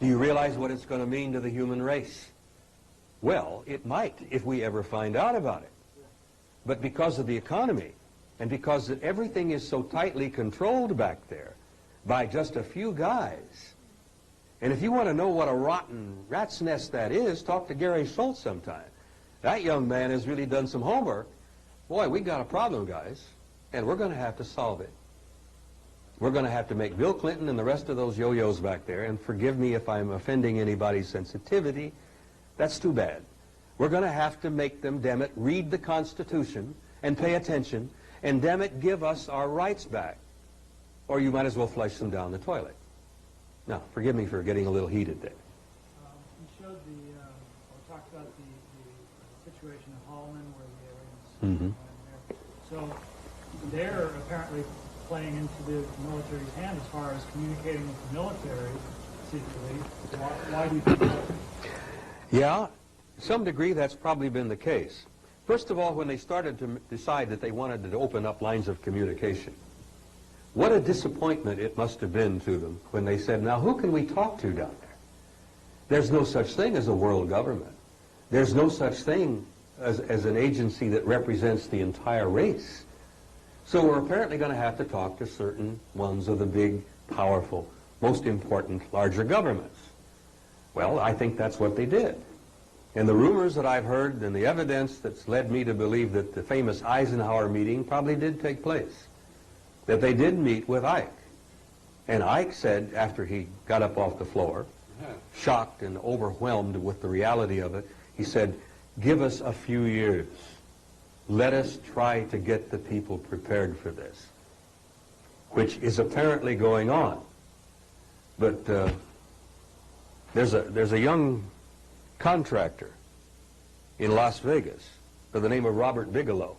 Do you realize what it's going to mean to the human race? Well, it might if we ever find out about it. But because of the economy and because that everything is so tightly controlled back there by just a few guys, and if you want to know what a rotten rat's nest that is, talk to Gary Schultz sometime. That young man has really done some homework. Boy, we got a problem, guys, and we're going to have to solve it. We're going to have to make Bill Clinton and the rest of those yo-yos back there, and forgive me if I'm offending anybody's sensitivity, that's too bad. We're going to have to make them, damn it, read the Constitution and pay attention, and damn it, give us our rights back. Or you might as well flush them down the toilet. Now, forgive me for getting a little heated there. You showed or talked about the situation in Holland where the aliens went there. So they're apparently playing into the military's hand as far as communicating with the military secretly. Why do you think that? Yeah, to some degree that's probably been the case. First of all, when they started to decide that they wanted to open up lines of communication, what a disappointment it must have been to them when they said, now who can we talk to down there? There's no such thing as a world government. There's no such thing as an agency that represents the entire race. So we're apparently going to have to talk to certain ones of the big, powerful, most important, larger governments. Well, I think that's what they did. And the rumors that I've heard and the evidence that's led me to believe that the famous Eisenhower meeting probably did take place, that they did meet with Ike. And Ike said, after he got up off the floor, shocked and overwhelmed with the reality of it, he said, "Give us a few years. Let us try to get the people prepared for this," which is apparently going on. But there's a young contractor in Las Vegas by the name of Robert Bigelow,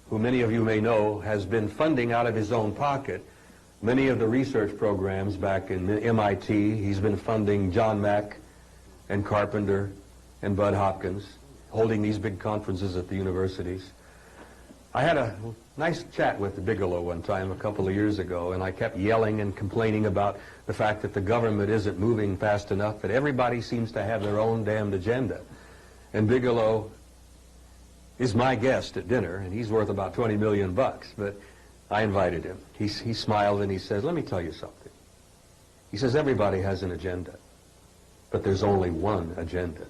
who many of you may know has been funding out of his own pocket many of the research programs back in MIT. He's been funding John Mack and Carpenter and Bud Hopkins, holding these big conferences at the universities. I had a nice chat with Bigelow one time a couple of years ago, and I kept yelling and complaining about the fact that the government isn't moving fast enough, that everybody seems to have their own damned agenda. And Bigelow is my guest at dinner, and he's worth about 20 million bucks, but I invited him. He smiled and he says, "Let me tell you something." He says, "Everybody has an agenda, but there's only one agenda,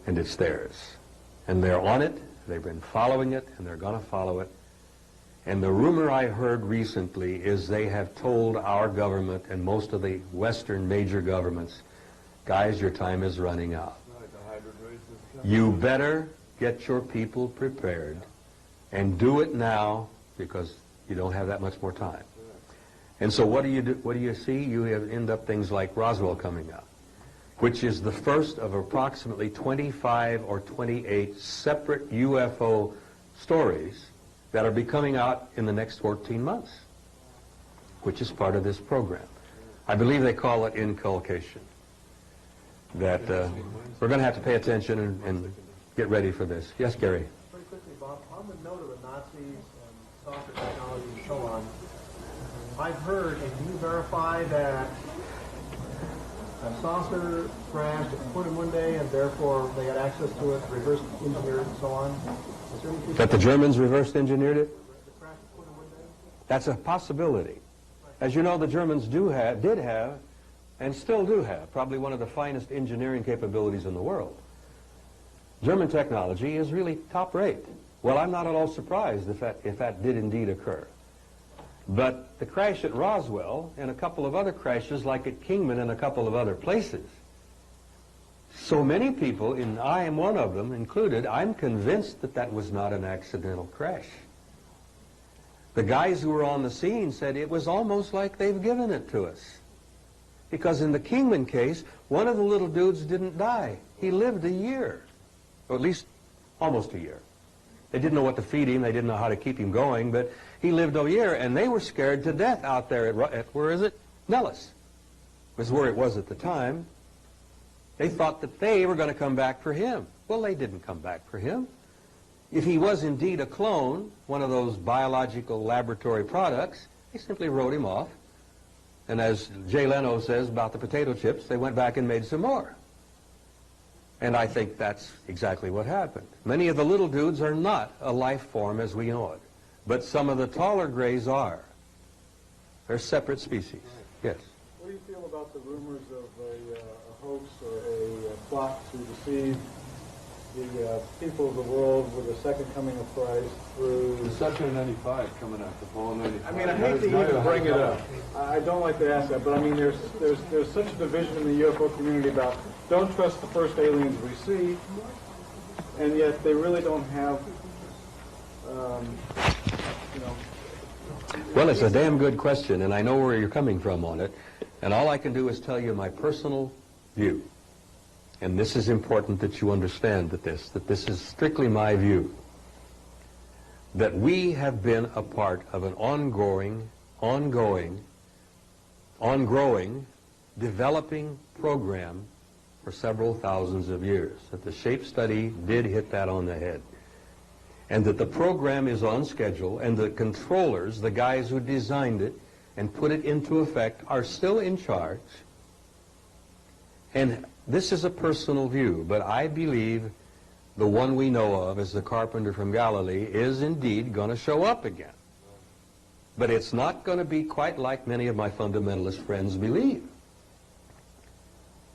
and it's theirs. And they're on it, they've been following it, and they're going to follow it. And the rumor I heard recently is they have told our government and most of the Western major governments, guys, your time is running out. You better get your people prepared and do it now because you don't have that much more time." And so what do you do? What do you see? You end up things like Roswell coming out, which is the first of approximately 25 or 28 separate UFO stories that are be coming out in the next 14 months, which is part of this program. I believe they call it inculcation. That we're going to have to pay attention and get ready for this. Yes, Gary? Very quickly, Bob, on the note of the Nazis and saucer technology and so on, I've heard, and can you verify that a saucer crashed at the point in one day and therefore they had access to it, reverse engineered and so on? Is there any That the Germans reverse engineered it? the crash at the point in one day? That's a possibility. As you know, the Germans did have, and still do have, probably one of the finest engineering capabilities in the world. German technology is really top rate. Well, I'm not at all surprised if that did indeed occur. But the crash at Roswell and a couple of other crashes like at Kingman and a couple of other places, so many people, and I am one of them included, I'm convinced that that was not an accidental crash. The guys who were on the scene said it was almost like they've given it to us. Because in the Kingman case, one of the little dudes didn't die. He lived a year, or at least almost a year. They didn't know what to feed him. They didn't know how to keep him going, but he lived a year, and they were scared to death out there at where is it? Nellis was where it was at the time. They thought that they were going to come back for him. Well, they didn't come back for him. If he was indeed a clone, one of those biological laboratory products, they simply wrote him off. And as Jay Leno says about the potato chips, they went back and made some more. And I think that's exactly what happened. Many of the little dudes are not a life form as we know it. But some of the taller grays are. They're separate species. Yes? What do you feel about the rumors of a hoax or a plot to deceive the people of the world with the second coming of Christ through... Deception in 95 coming out, the fall of 95. I mean, I hate to even bring it up. I don't like to ask that, but I mean, there's such a division in the UFO community about don't trust the first aliens we see, and yet they really don't have, you know... Well, it's a damn good question, and I know where you're coming from on it. And all I can do is tell you my personal view. And this is important that you understand that this is strictly my view. That we have been a part of an ongoing, developing program for several thousands of years. That the shape study did hit that on the head. And that the program is on schedule, and the controllers, the guys who designed it and put it into effect, are still in charge. And this is a personal view, but I believe the one we know of as the carpenter from Galilee is indeed going to show up again. But it's not going to be quite like many of my fundamentalist friends believe.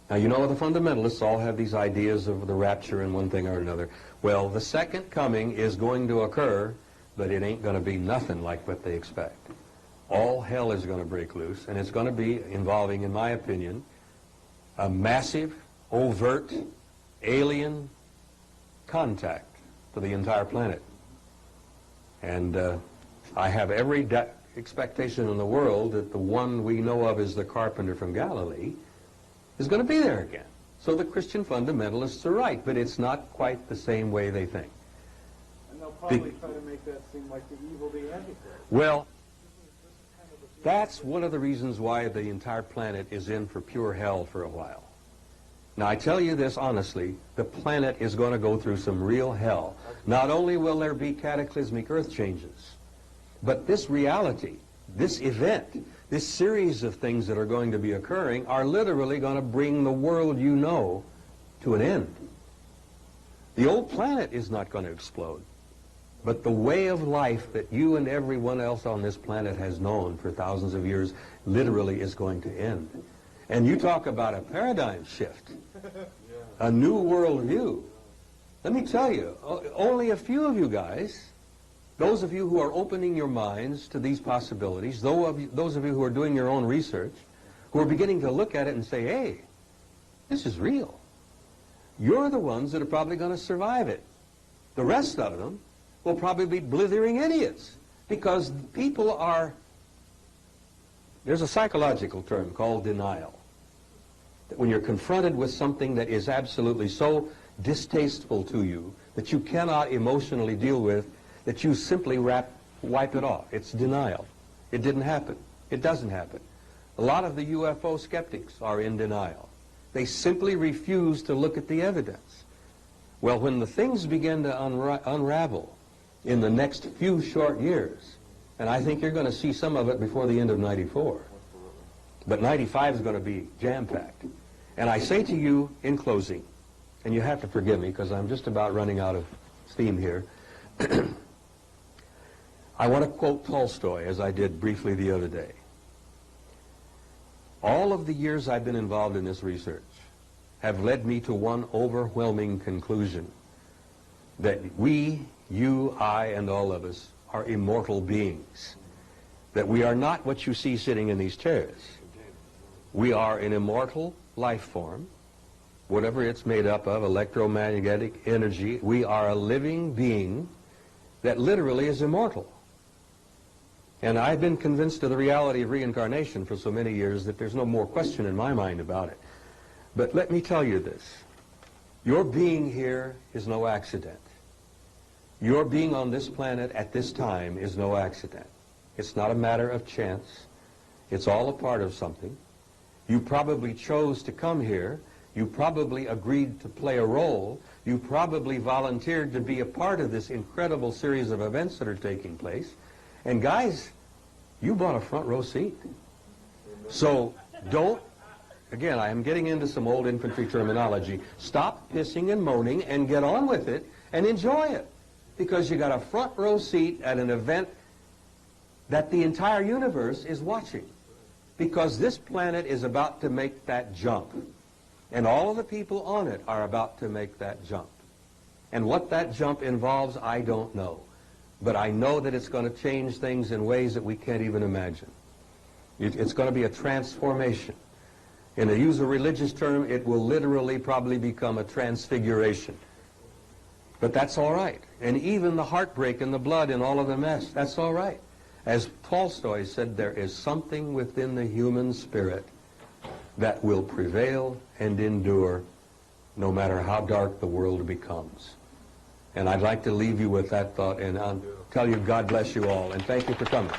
Now, you know the fundamentalists all have these ideas of the rapture and one thing or another. Well, the second coming is going to occur, but it ain't going to be nothing like what they expect. All hell is going to break loose, and it's going to be involving, in my opinion, a massive, overt, alien contact to the entire planet. And I have every expectation in the world that the one we know of as the carpenter from Galilee is going to be there again. So the Christian fundamentalists are right, but it's not quite the same way they think. And they'll probably try to make that seem like the evil, the Antichrist. Well, that's one of the reasons why the entire planet is in for pure hell for a while. Now, I tell you this honestly, the planet is going to go through some real hell. Not only will there be cataclysmic earth changes, but this reality, this event, this series of things that are going to be occurring are literally going to bring the world you know to an end. The old planet is not going to explode, but the way of life that you and everyone else on this planet has known for thousands of years literally is going to end. And you talk about a paradigm shift, a new world view. Let me tell you, only a few of you guys, those of you who are opening your minds to these possibilities, those of you who are doing your own research, who are beginning to look at it and say, hey, this is real. You're the ones that are probably going to survive it. The rest of them will probably be blithering idiots, because people are, there's a psychological term called denial. That when you're confronted with something that is absolutely so distasteful to you that you cannot emotionally deal with, that you simply wipe it off. It's denial. It didn't happen. It doesn't happen. A lot of the UFO skeptics are in denial. They simply refuse to look at the evidence. Well, when the things begin to unravel in the next few short years, and I think you're going to see some of it before the end of '94, but '95 is going to be jam-packed. And I say to you in closing, and you have to forgive me because I'm just about running out of steam here, I want to quote Tolstoy, as I did briefly the other day. All of the years I've been involved in this research have led me to one overwhelming conclusion, that we, you, I, and all of us are immortal beings. That we are not what you see sitting in these chairs. We are an immortal life form, whatever it's made up of, electromagnetic energy. We are a living being that literally is immortal. And I've been convinced of the reality of reincarnation for so many years that there's no more question in my mind about it. But let me tell you this. Your being here is no accident. Your being on this planet at this time is no accident. It's not a matter of chance. It's all a part of something. You probably chose to come here. You probably agreed to play a role. You probably volunteered to be a part of this incredible series of events that are taking place. And guys, you bought a front row seat. So don't, again, I am getting into some old infantry terminology. Stop pissing and moaning and get on with it and enjoy it. Because you got a front row seat at an event that the entire universe is watching. Because this planet is about to make that jump. And all of the people on it are about to make that jump. And what that jump involves, I don't know. But I know that it's going to change things in ways that we can't even imagine. It's going to be a transformation. And to use a religious term, it will literally probably become a transfiguration. But that's all right. And even the heartbreak and the blood and all of the mess, that's all right. As Tolstoy said, there is something within the human spirit that will prevail and endure no matter how dark the world becomes. And I'd like to leave you with that thought, and I'll tell you God bless you all, and thank you for coming.